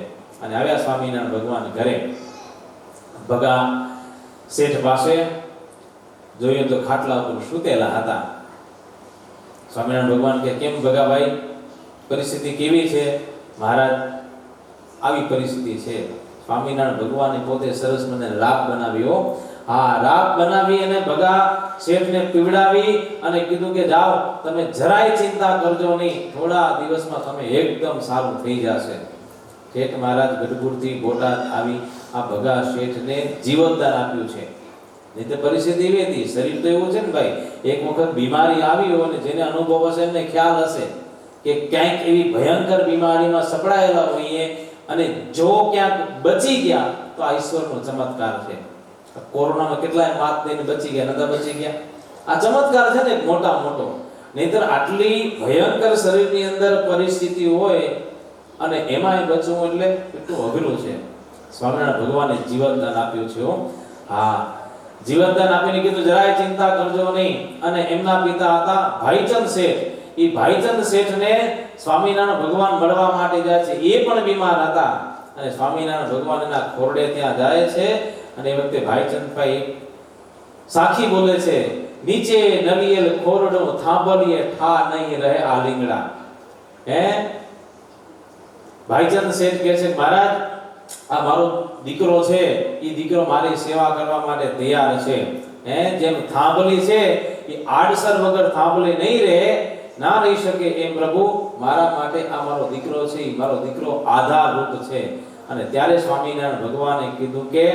અને આવ્યા સ્વામિનારાયણ ભગવાન ઘરે. ભગા શેઠ પાસે જોઈએ તો ખાટલા ઉપર સૂતેલા હતા. સ્વામિનારાયણ ભગવાન કે કેમ ભગાભાઈ, પરિસ્થિતિ કેવી છે? મહારાજ આવી પરિસ્થિતિ છે. સ્વામિનારાયણ ભગવાને પોતે સરસ મને રાગ બનાવ્યો. હા, રાગ બનાવી અને ભગા શેઠને પીવડાવી અને કીધું કે જાઓ તમે જરાય ચિંતા કરજો નહીં, થોડા દિવસમાં તમે એકદમ સારું થઈ જશે. શેઠ મહારાજ ગઢપુરથી બોટાદ આવી આ ભગા શેઠને જીવનદાન આપ્યું છે. નહીં તો પરિસ્થિતિ એવી હતી. શરીર તો એવું છે ને ભાઈ, એક વખત બીમારી આવી હોય ને જેને અનુભવ હશે એમને ખ્યાલ હશે કે કે ક્યાંક એવી ભયંકર બીમારીમાં સપડાયેલા હોઈએ અને જો ક્યાંક બચી ગયા તો આ ઈશ્વરનો ચમત્કાર છે. કોરોનામાં કેટલાય માત દઈને બચી ગયા, નતા બચી ગયા. આ ચમત્કાર છે ને મોટા મોટો. નહીતર આટલી ભયંકર શરીરની અંદર પરિસ્થિતિ હોય અને એમાંય બચવું એટલે કેટલું અઘરું છે. સ્વામિનારાયણ ભગવાને જીવનદાન આપ્યું છે. હા, જીવનદાન આપીને કીધું જરાય ચિંતા કરજો નહીં. અને એમના પિતા હતા ભાઈચંદ શેઠ. એ ભાઈચંદ શેઠને સ્વામિનારાયણ ભગવાન મળવા માટે જાય છે. એ પણ બીમાર હતા અને સ્વામિનારાયણ ભગવાન એના ખોરડે ત્યાં જાય છે. અને એ વખતે ભાઈચંદભાઈ સાખી બોલે છે, નીચે નલિયેલ ખોરડો થાંભલીએ ઠા નહીં રહે આ લીંગડા. હે ભાઈચંદ શેઠ કહે છે, મહારાજ આ મારો દીકરો છે, એ દીકરો મારી સેવા કરવા માટે તૈયાર છે. જેમ થાંભલી છે એ આડસર વગર થાંભલી નહીં રહે, ના રહી શકે એમ પ્રભુ મારા માટે આ મારો દીકરો છે, મારો દીકરો આધારરૂપ છે. અને ત્યારે સ્વામિનારાયણ ભગવાને કીધું કે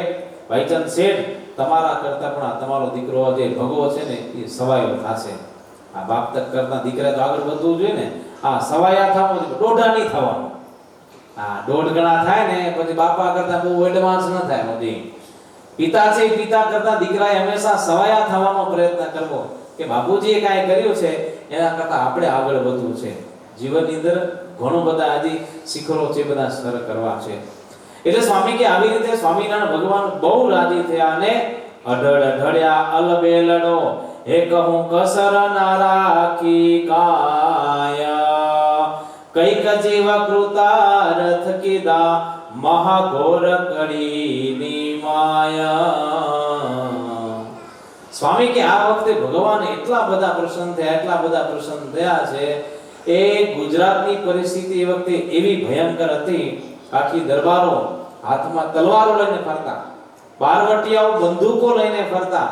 ભાઈચંદ શેઠ તમારા કરતા પણ આ તમારો દીકરો જે ભગવો છે ને એ સવાયો થશે. આ બાપ તક કરતા દીકરા તો આગળ વધવું જોઈએ ને. આ સવાયા થવાનું દોઢા નહીં થવાનું. હા, દોઢ ગણા થાય ને પછી બાપા કરતા બહુ એડવાન્સ ન થાય. મોદી પિતા છે, પિતા કરતા દીકરાએ હંમેશા સવાયા થવાનો પ્રયત્ન કરવો કે બાપુજીએ કાંઈ કર્યું છે એના કરતા આપણે આગળ વધવું છે. જીવનની અંદર ઘણું બધા આજે શિખરો છે, બધા સર કરવા છે. એટલે સ્વામી કે આવી રીતે સ્વામિનારાયણ ભગવાન બહુ રાજી થયા અને અઢળ અઢળ્યા અલબેલડો હે કહું કસર ના રાખી કાયા કઈક જીવ કૃતાર્થ કીધા મહાઘોર કડીની માયા. સ્વામી કે આ વખતે ભગવાન એટલા બધા પ્રસન્ન થયા છે. એ ગુજરાતની પરિસ્થિતિ એ વખતે એવી ભયંકર હતી. આખી દરબારો હાથમાં તલવારો લઈને ફરતા, બારવટિયાઓ બંદૂકો લઈને ફરતા,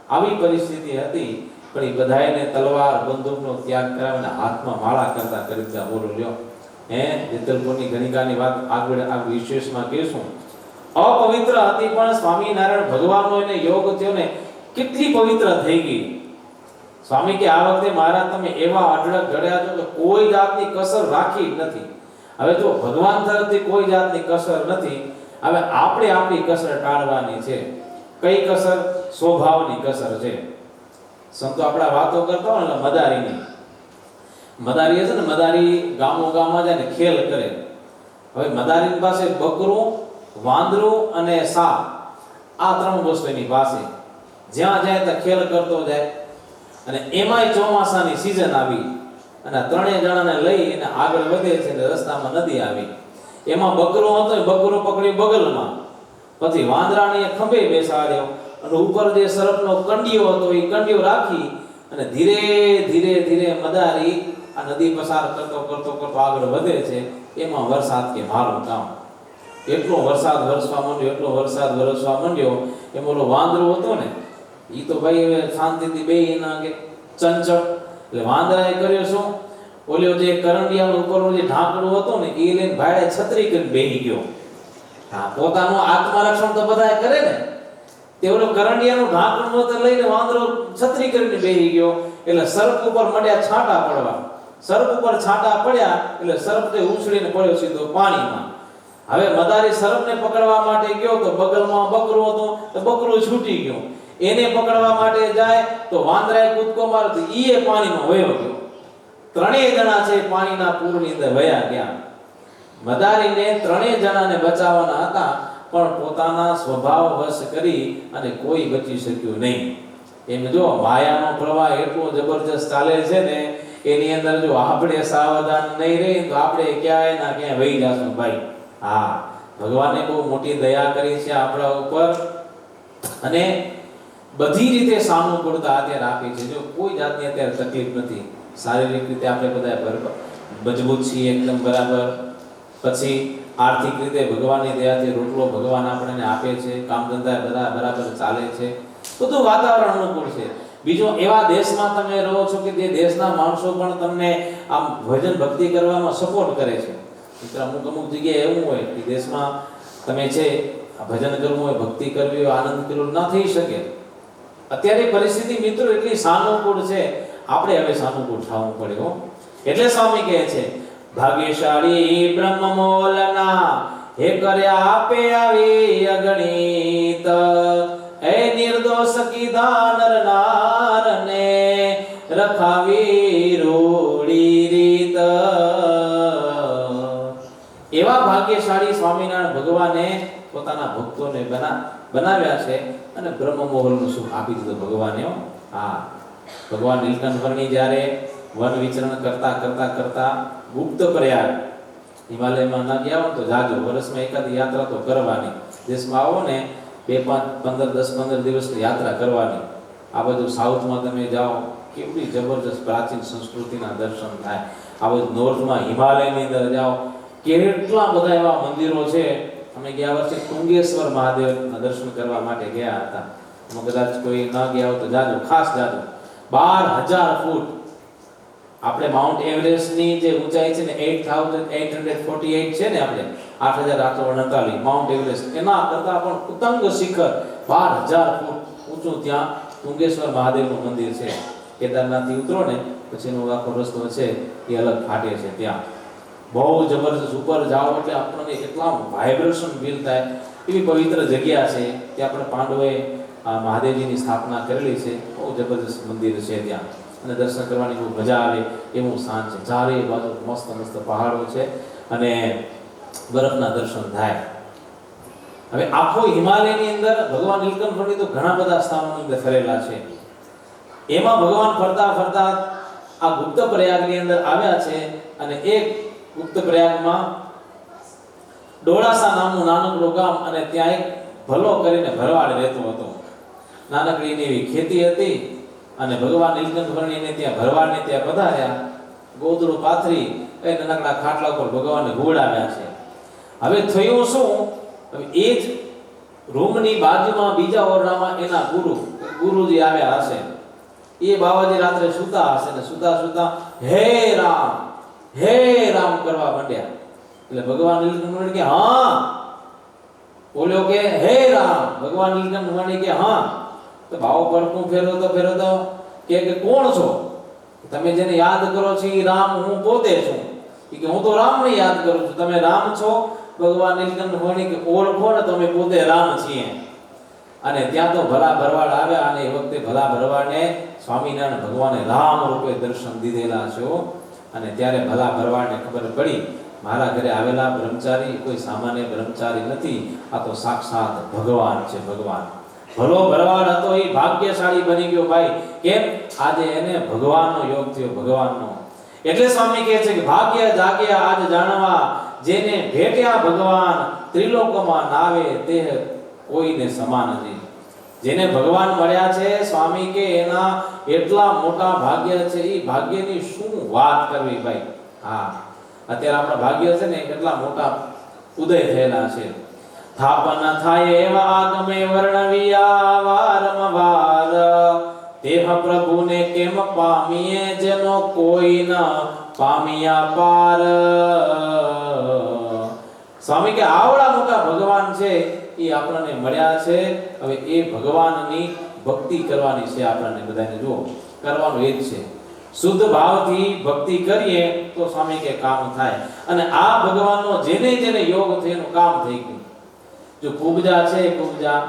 આવી પરિસ્થિતિ હતી. પણ એ બધાયને તલવાર બંદૂકનો ત્યાગ કરાવીને હાથમાં માળા કરતા કરી દીધા. બોલો લ્યો. જેતલપુરની ગણિકાની વાત આગળ આ વિશેષમાં કહીશું. અપવિત્ર હતી પણ સ્વામિનારાયણ ભગવાનનો એને યોગ થયો ને કેટલી પવિત્ર થઈ ગઈ. સ્વામી કે આ વખતે મહારાજ તમે એવા અઢળક ઘડ્યા છો કે કોઈ જાતની કસર રાખી નથી. હવે જો ભગવાન તરફથી કોઈ જાતની કસર નથી. હવે આપણે આપણી કસર ટાળવાની છે. કઈ કસર? સ્વભાવની કસર છે. સંતો આપણા વાતો કરતા હોય ને મદારીની. મદારી છે ને, મદારી ગામો ગામમાં જાય ને ખેલ કરે. હવે મદારી પાસે બકરું, વાંદરું અને સાપ, આ ત્રણ વસ્તુ એની પાસે. જ્યાં જાય ત્યાં ખેલ કરતો જાય. અને એમાંય ચોમાસાની સીઝન આવી અને ત્રણેય જણાને લઈ અને આગળ વધે છે. રસ્તામાં નદી આવી. એમાં બકરો હતો, બકરો પકડી બગલમાં. પછી વાંદરાને ખંભે બેસાડ્યો અને ઉપર જે સરપનો કંડિયો હતો એ કંડિયો રાખી અને ધીરે ધીરે ધીરે મદારી આ નદી પસાર કરતો કરતો કરતો આગળ વધે છે. એમાં વરસાદ કે મારું કામ. એટલો વરસાદ વરસવા માંડ્યો એમ ઓલો વાંદરો હતો ને એ તો ભાઈ શાંતિથી બેહીના કે ચંચળ. એટલે વાંદરાએ કર્યો શું? ઓલ્યો જે કરંડિયાનો ઉપરનો જે ઢાંકણું હતું ને એ લઈને ભાડે છત્રી કરીને બેહી ગયો. હા, પોતાનું આત્મરક્ષણ તો બધા કરે ને. તે ઓલો કરંડિયાનું ઢાંકણું તો લઈને વાંદરો છત્રી કરીને બેહી ગયો. એટલે સર્પ ઉપર મળ્યા છાંટા પડવા. સર્પ ઉપર છાંટા પડ્યા એટલે સર્પ તે ઉછળીને પડ્યો સીધો પાણીમાં. હવે મદારી સર્પને પકડવા માટે ગયો તો બગલમાં બકરું હતું તો બકરું છૂટી ગયું. એને પકડવા માટે જાય તો વાંદરાએ કૂદકો માર્યો તો ઈ પાણીમાં વયો ગયો. ત્રણેય જણા છે પાણીના પૂરની અંદર વયા ગયા. મદારીને ત્રણેય જણાને બચાવવાના હતા પણ પોતાના સ્વભાવ વશ કરી અને કોઈ બચી શક્યું નહીં. એમ જો માયાનો પ્રવાહ એટલો જબરજસ્ત ચાલે છે ને, એની અંદર જો આપણે સાવધાન નહીં રહી તો આપણે ક્યાંય ના ક્યાંય વહી જશું ભાઈ. હા, ભગવાને બહુ મોટી દયા કરી છે આપણા ઉપર અને બધી રીતે સાનુકૂળતા અત્યારે આપી છે. જો કોઈ જાતની અત્યારે તકલીફ નથી. શારીરિક રીતે આપણે બધા મજબૂત છીએ એકદમ બરાબર. પછી આર્થિક રીતે ભગવાનની દયાથી રોટલો ભગવાન આપણને આપે છે. કામ ધંધા બધા બરાબર ચાલે છે. બધું વાતાવરણ અનુકૂળ છે. બીજો એવા દેશમાં તમે રહો છો કે જે દેશના માણસો પણ તમને આમ ભજન ભક્તિ કરવામાં સપોર્ટ કરે છે. અમુક જગ્યાએ એવું હોય કે દેશમાં તમે છે ભજન કરવું હોય, ભક્તિ કરવી હોય, આનંદ કરવો ના થઈ શકે. અત્યારે પરિસ્થિતિ મિત્રો એટલી સાનુકૂળ છે. આપણે હવે સાનુકૂળ થવું પડે. એટલે સ્વામી કહે છે ભાગ્યશાળી બ્રહ્મમોલના હે કર્યા આપે આવી અગણિત એ નિર્દોષ કીધા નર નારને રખાવી રોડી રીત. એવા ભાગ્યશાળી સ્વામિનારાયણ ભગવાને પોતાના ભક્તોને બનાવ્યા છે અને બ્રહ્મમોહલનું સુખ આપી દીધું ભગવાને. હા, ભગવાન નીલકંઠ વર્ણી જ્યારે વન વિચરણ કરતા ગુપ્ત પ્રયાગ હિમાલયમાં ન ગયા હો તો જાજો, વર્ષમાં એકાદ યાત્રા તો કરવાની. દેશમાં આવો ને 10-15 દિવસની યાત્રા કરવાની. આ બધું સાઉથમાં તમે જાઓ, કેવડી જબરજસ્ત પ્રાચીન સંસ્કૃતિના દર્શન થાય. આ બધું નોર્થમાં હિમાલયની અંદર જાઓ, કેટલા બધા એવા મંદિરો છે. અમે ગયા વર્ષે ટુંગેશ્વર મહાદેવના દર્શન કરવા માટે ગયા હતા. કદાચ કોઈ ન ગયા હોય તો જાજો, ખાસ જાજો. 12,000 ફૂટ આપણે માઉન્ટ એવરેસ્ટની જે ઊંચાઈ છે ને 8,848 છે ને, આપણે 8,839 માઉન્ટ એવરેસ્ટ, એના કરતા પણ ઉત્તંગ શિખર 12,000 ફૂટ ઊંચું ત્યાં ટુંગેશ્વર મહાદેવનું મંદિર છે. કેદારનાથથી ઉતરો ને પછીનો આખો રસ્તો છે એ અલગ ફાટે છે. ત્યાં બહુ જબરજસ્ત ઉપર જાઓ એટલે આપણને એટલા વાઇબ્રેશન ફીલ થાય એવી પવિત્ર જગ્યા છે. ત્યાં આપણે પાંડવોએ મહાદેવજીની સ્થાપના કરેલી છે. બહુ જબરજસ્ત મંદિર છે ત્યાં, અને દર્શન કરવાની બહુ મજા આવે એવું સ્થાન છે. ચારે બાજુ મસ્ત પહાડો છે અને બરફના દર્શન થાય. હવે આખો હિમાલયની અંદર ભગવાન નીલકંઠની તો ઘણા બધા સ્થાનોની અંદર ફરેલા છે. એમાં ભગવાન ફરતા આ ગુપ્ત પ્રયાગની અંદર આવ્યા છે અને એક ગુપ્ત પ્રયાગમાં ડોળાસા નામનું નાનકડું ગામ, અને ત્યાં એક ભલો કરીને ભરવાડ રહેતો હતો. નાનકડી એવી ખેતી હતી અને ભગવાન નીલકંઠ વર્ણીને ત્યાં ભરવાડને ત્યાં પધાર્યા. ગોદડું પાથરી એ નાનકડા ખાટલા ઉપર ભગવાનને હુવડાવ્યા છે. હવે થયું શું, હવે એ જ રૂમની બાજુમાં બીજા ઓરડામાં એના ગુરુજી આવ્યા હશે. એ બાવાજી રાત્રે સૂતા હશે ને સુતા હે રામ કરવા માંડ્યા. એટલે ભગવાન નીલકંઠ કે હા, બોલ્યો કે હે રામ. ભગવાન નીલકંઠ વણી કે હા. તો ભાવ પડકું ફેરવતો કે કોણ છો તમે, જેને યાદ કરો છો એ રામ હું પોતે છું. કે હું તો રામને યાદ કરું છું, તમે રામ છો. ભગવાન નીલકંઠ વણી કે ઓળખો ને તમે પોતે રામ છીએ. અને ત્યાં તો ભલા ભરવાડ આવ્યા અને એ વખતે ભલા ભરવાડને સ્વામિનારાયણ ભગવાને રામ રૂપે દર્શન દીધેલા છે. અને ત્યારે ભલા ભરવાડને ખબર પડી મારા ઘરે આવેલા બ્રહ્મચારી કોઈ સામાન્ય બ્રહ્મચારી નથી, આ તો સાક્ષાત ભગવાન છે. ભગવાન ભલો ભરવાડ હતો એ ભાગ્યશાળી બની ગયો ભાઈ. કેમ? આજે એને ભગવાનનો યોગ થયો, ભગવાનનો. એટલે સ્વામી કહે છે કે ભાગ્ય જાગ્યા આજ જાણવા, જેને ભેટ્યા ભગવાન ત્રિલોકમાં નાવે તે કોઈને સમાન નથી. જેને ભગવાન મળ્યા છે સ્વામી કે એના એટલા મોટા ભાગ્ય છે. એ ભાગ્યની શું વાત કરવી ભાઈ. હા, અત્યારે આપણા ભાગ્ય છે ને કેટલા મોટા ઉદય થયેલા છે. થાપન થાય એવા આગમે વર્ણવિયા વારંવાર, તેહ પ્રભુને કેમ પામીએ જેનો કોઈ ન પામિયા પાર. સ્વામી કે આવડા મોટા ભગવાન છે એ આપણને મળ્યા છે. હવે એ ભગવાનની ભક્તિ કરવાની છે આપણને બધાને. જો કરવાનું એ જ છે, શુદ્ધ ભાવથી ભક્તિ કરીએ તો સ્વામી કે કામ થાય. અને આ ભગવાનનો જેને યોગ થયો એનું કામ થઈ ગયું. જો કુબજા છે, કુબજા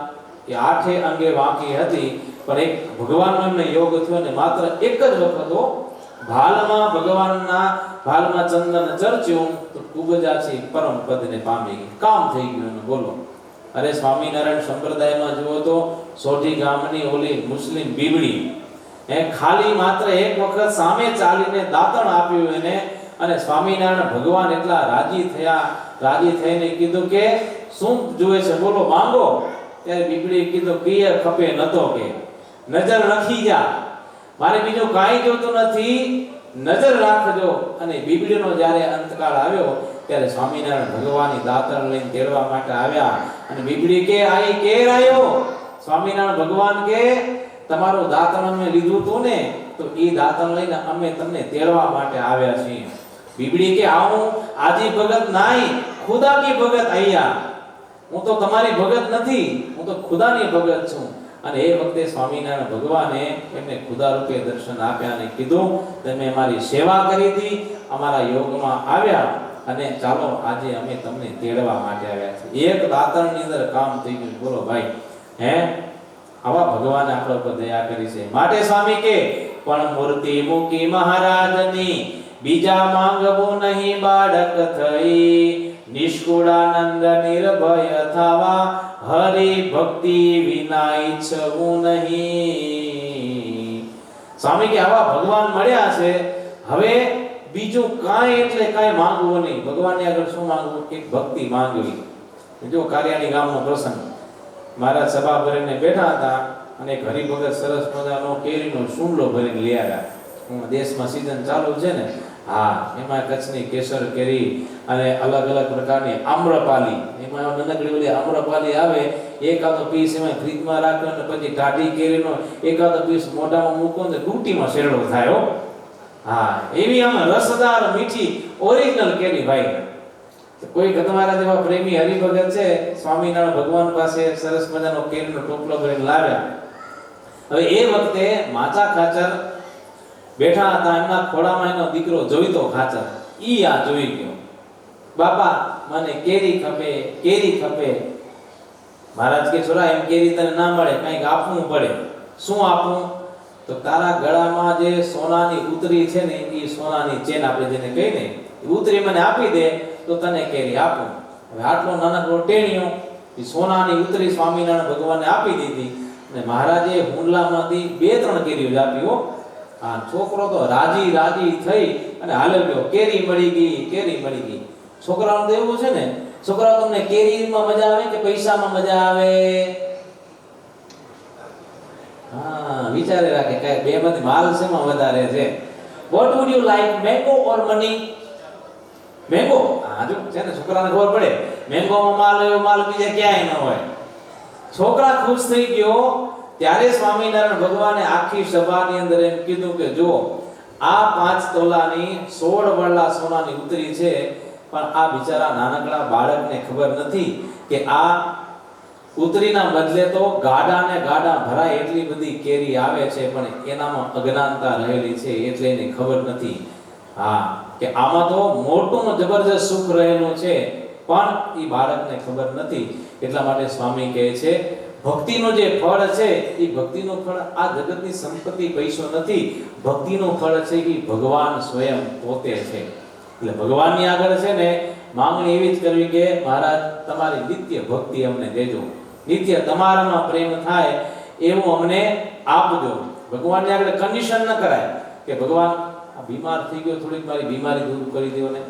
એ 8 અંગે વાંકી હતી, પણ એક ભગવાનનો એમને યોગ થયો ને માત્ર એક જ વખત ભાલમાં ચંદન ચર્ચ્યું તો કુબજા છે પરમ પદને પામી ગઈ. કામ થઈ ગયું. બોલો. અરે સ્વામિનારાયણ સંપ્રદાયમાં જુઓ તો સોઢી ગામની ઓલી મુસ્લિમ બીબડી ખાલી માત્ર એક વખત સામે ચાલીને દાતણ આપ્યું એને, અને સ્વામિનારાયણ ભગવાન એટલા રાજી થઈને કીધું કે શું જોઈએ છે બોલો, માંગો. ત્યારે બીબડીએ કીધું પિયર ખપે નતો, કે નજર રાખી જા, મારે બીજું કાંઈ જોતું નથી, નજર રાખજો. અને બીબડીનો જ્યારે અંતકાળ આવ્યો ત્યારે સ્વામિનારાયણ ભગવાનની દાતણ લઈને તેડવા માટે આવ્યા. અને બીબડી કે આઈ કેર આવ્યો. સ્વામિનારાયણ ભગવાન કે તમારું દાતણ અમે લીધું હતું ને, તો એ દાતણ લઈને અમે તમને તેડવા માટે આવ્યા છીએ. બીબડી કે આવું આજી ભગત નાઈ, ખુદા કી ભગત આયા. હું તો તમારી ભગત નથી, હું તો ખુદાની ભગત છું. અને એ વખતે સ્વામિનારાયણ ભગવાને એમને ખુદા રૂપે દર્શન આપ્યા અને કીધું તમે અમારી સેવા કરી હતી, અમારા યોગમાં આવ્યા અને ચાલો આજે અમે તમને તેડવા માટે આવ્યા છીએ. એક દાતણની અંદર કામ થઈ ગયું. બોલો ભાઈ, હે આવા ભગવાને આપણા ઉપર દયા કરી છે. માટે સ્વામી કે પણ મૂર્તિ મૂકી મહારાજની બીજા માંગવું નહીં બાળક થઈ, નિષ્કુળાનંદ નિર્ભય થવા હરિ ભક્તિ વિના ઈચ્છવું નહીં. સ્વામી કે આવા ભગવાન મળ્યા છે, હવે બીજું કાંઈ એટલે કાંઈ માંગવું નહીં. ભગવાનની આગળ શું માંગવું? કે ભક્તિ માંગવી. જો કારિયાણી ગામનો પ્રસંગ, મારા સભા ભરીને બેઠા હતા અને એક હરિભગત સરસ મજાનો કેરીનો શુંડલો ભરીને લઈ આવ્યા. દેશમાં સીઝન ચાલુ છે ને, હા, એમાં કચ્છની કેસર કેરી અને અલગ અલગ પ્રકારની આમ્રપાલી, એમાં નાનકડી બધી આમ્રપાલી આવે, એકાદો પીસ એમાં ફ્રીજમાં રાખ્યો અને પછી ટાઢી કેરીનો એકાદો પીસ મોઢામાં મૂકો ને ડૂટીમાં શેરડો થાય. હો હા, એવી આમ રસદાર મીઠી ઓરિજિનલ કેરી ભાઈ. કોઈ તમારા જેવા પ્રેમી હરિભગત છે, સ્વામિનારાયણ ભગવાન પાસે સરસ મજાનો કેરીનો ટોપલો ભરીને લાવ્યા. હવે એ વખતે માચા ખાચર બેઠા હતા, એમના ખોળામાં એનો દીકરો જોઈતો ખાચર, ઈ આ જોઈ ગયો. બાપા મને કેરી ખપે, કેરી ખપે. મહારાજ કે છોરા એમ કેરી તને ના મળે, કંઈક આપવું પડે. શું આપવું? તો તારા ગળામાં જે સોનાની ઉતરી છે ને, એ સોનાની ચેન આપણે જેને કહી ને, ઉતરી મને આપી દે તો તને કેરી આપું. હવે આટલો નાનકડો ટેણિયો એ સોનાની ઉતરી સ્વામિનારાયણ ભગવાનને આપી દીધી અને મહારાજે હુંડલામાંથી 2-3 કેરીઓ જ આપી. હો હા, છોકરો તો રાજી રાજી થઈ અને હાલે ગયો. કેરી મળી ગઈ, કેરી મળી ગઈ. છોકરાઓને તો એવું છે ને, છોકરાઓ તમને કેરીમાં મજા આવે કે પૈસામાં મજા આવે? હા, વિચારે રાખે કે બેમાંથી માલ શેમાં વધારે છે. What would you like, mango or money? Mango. હા, જો છે ને, છોકરાને ખબર પડે મેંગોમાં માલ એવો માલ બીજે ક્યાંય ન હોય. છોકરા ખુશ થઈ ગયો. ત્યારે સ્વામિનારાયણ ભગવાને આખી સભાની અંદર એમ કીધું કે જો આ 5 તોલાની 16 વળલા સોનાની ઉતરી છે, પણ આ બિચારા નાનકડા બાળકને ખબર નથી કે આ ઉતરીના બદલે તો ગાડા ને ગાડા ભરાય એટલી બધી કેરી આવે છે, પણ એનામાં અજ્ઞાનતા રહેલી છે એટલે એને ખબર નથી. હા, કે આમાં તો મોટું જબરજસ્ત સુખ રહેલું છે, પણ એ બાળકને ખબર નથી. એટલા માટે સ્વામી કહે છે ભક્તિનું જે ફળ છે એ ભક્તિનું ફળ આ જગતની સંપત્તિ પૈસો નથી. ભક્તિનું ફળ છે કે ભગવાન સ્વયં પોતે છે. એટલે ભગવાનની આગળ છે ને માંગણી એવી જ કરવી કે મહારાજ તમારી નિત્ય ભક્તિ અમને દેજો, નિત્ય તમારામાં પ્રેમ થાય એવું અમને આપજો. ભગવાનની આગળ કન્ડિશન ન કરાય કે ભગવાન આ બીમાર થઈ ગયો, થોડીક મારી બીમારી દૂર કરી દો ને.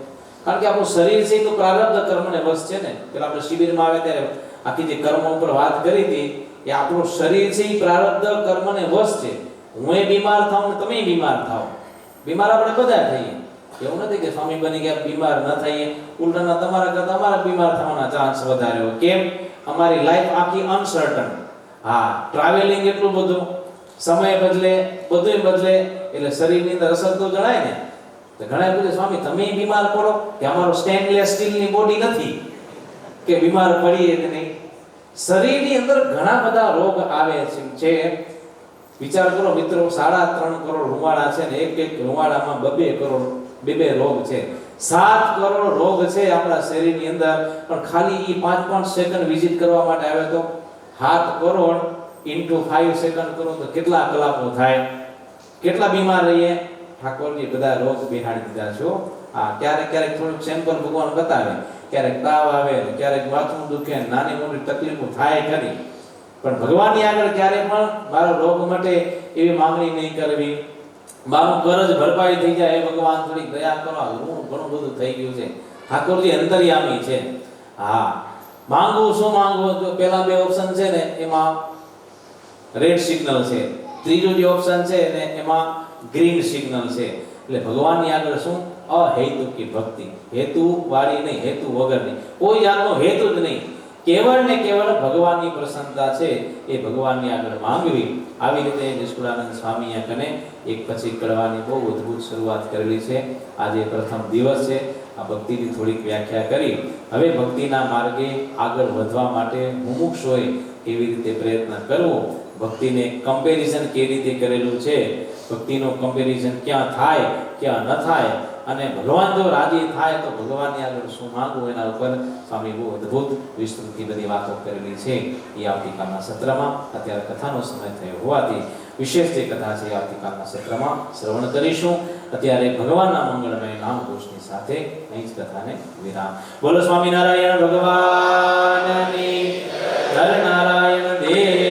કારણ કે આપણું શરીર છે તો પ્રારબ્ધ કર્મને વશ છે ને. પેલા આપણે શિબિરમાં આવે ત્યારે આખી જે કર્મ ઉપર વાત કરી હતી કે આપણું શરીર છે એ પ્રારબ્ધ કર્મને વશ છે. હું એ બીમાર થાઉં ને તમે બીમાર થાઓ, બીમાર આપણે બધા થઈએ. એવું નથી કે સ્વામી બની ગયા બીમાર ન થઈએ, ઉલટાના તમારા કરતા અમારા બીમાર થવાના ચાન્સ વધારે હોય. કેમ? અમારી લાઈફ આખી અનસર્ટન. હા, ટ્રાવેલિંગ એટલું બધું, સમય બદલે, બધું બદલે, એટલે શરીરની અંદર અસર તો જણાય ને. તો ઘણા પૂછે સ્વામી તમે બીમાર પડો કે અમારો સ્ટેનલેસ સ્ટીલની બોડી નથી કે બીમાર પડીએ કે નહીં. શરીરની અંદર ઘણા બધા રોગ આવે છે. વિચાર કરો મિત્રો, 3.5 કરોડ રૂવાડા છે ને, એક રૂવાડામાં 2 કરોડ 2 રોગ છે. 7 કરોડ રોગ છે આપણા શરીરની અંદર, પણ ખાલી એ 5 સેકન્ડ વિઝિટ કરવા માટે આવે તો 7 કરોડ ઇન્ટુ 5 સેકન્ડ કરો તો કેટલા કલાકો થાય? કેટલા બીમાર રહીએ? ઠાકોરજી બધા રોગ બેહાડી દીધા છો. હા, ક્યારેક થોડુંક સેમ્પલ ભગવાન બતાવે, ક્યારેક તાવ આવે, ક્યારેક માથું દુખે, નાની મોટી તકલીફો થાય ખરી, પણ ભગવાનની આગળ ક્યારે પણ મારો રોગ મટે એવી માંગણી નહીં કરવી. મારું કરજ ભરપાઈ થઈ જાય એ ભગવાન થોડી દયા કરો, ઘણું બધું થઈ ગયું છે. ઠાકોરજી અંતર્યામી છે. હા, માંગવું શું માંગવું? તો પેલા 2 ઓપ્શન છે ને એમાં રેડ સિગ્નલ છે, ત્રીજો જે ઓપ્શન છે ને એમાં ગ્રીન સિગ્નલ છે. એટલે ભગવાનની આગળ શું? અહેતુકી ભક્તિ, હેતુ વાળી નહીં, હેતુ વગરની, કોઈ જાતનો હેતુ જ નહીં. કેવળ ને કેવળ ભગવાનની પ્રસન્નતા છે એ ભગવાનની આગળ માંગવી. આવી રીતે નિષ્કુળાનંદ સ્વામીએ કને એક પછી કરવાની બહુ અદ્ભુત શરૂઆત કરેલી છે. આજે પ્રથમ દિવસ છે. આ ભક્તિની થોડીક વ્યાખ્યા કરી. હવે ભક્તિના માર્ગે આગળ વધવા માટે મુમુક્ષોએ કેવી રીતે પ્રયત્ન કરવો, ભક્તિને કમ્પેરિઝન કેવી રીતે કરેલું છે, ભક્તિનું કમ્પેરિઝન ક્યાં થાય ક્યાં ન થાય, અને ભગવાન જો રાજી થાય તો ભગવાનની આગળ શું માંગવું એના ઉપર સ્વામી બહુ અદ્ભુત વિસ્તૃતથી બધી વાતો કરેલી છે. એ આવતીકાલના સત્રમાં, અત્યારે કથાનો સમય થયો હોવાથી વિશેષ જે કથા છે આવતીકાલના સત્રમાં શ્રવણ કરીશું. અત્યારે ભગવાનના મંગળમય નામ ઘોષની સાથે અહીં જ કથાને વિરામ. બોલો સ્વામિનારાયણ ભગવાન.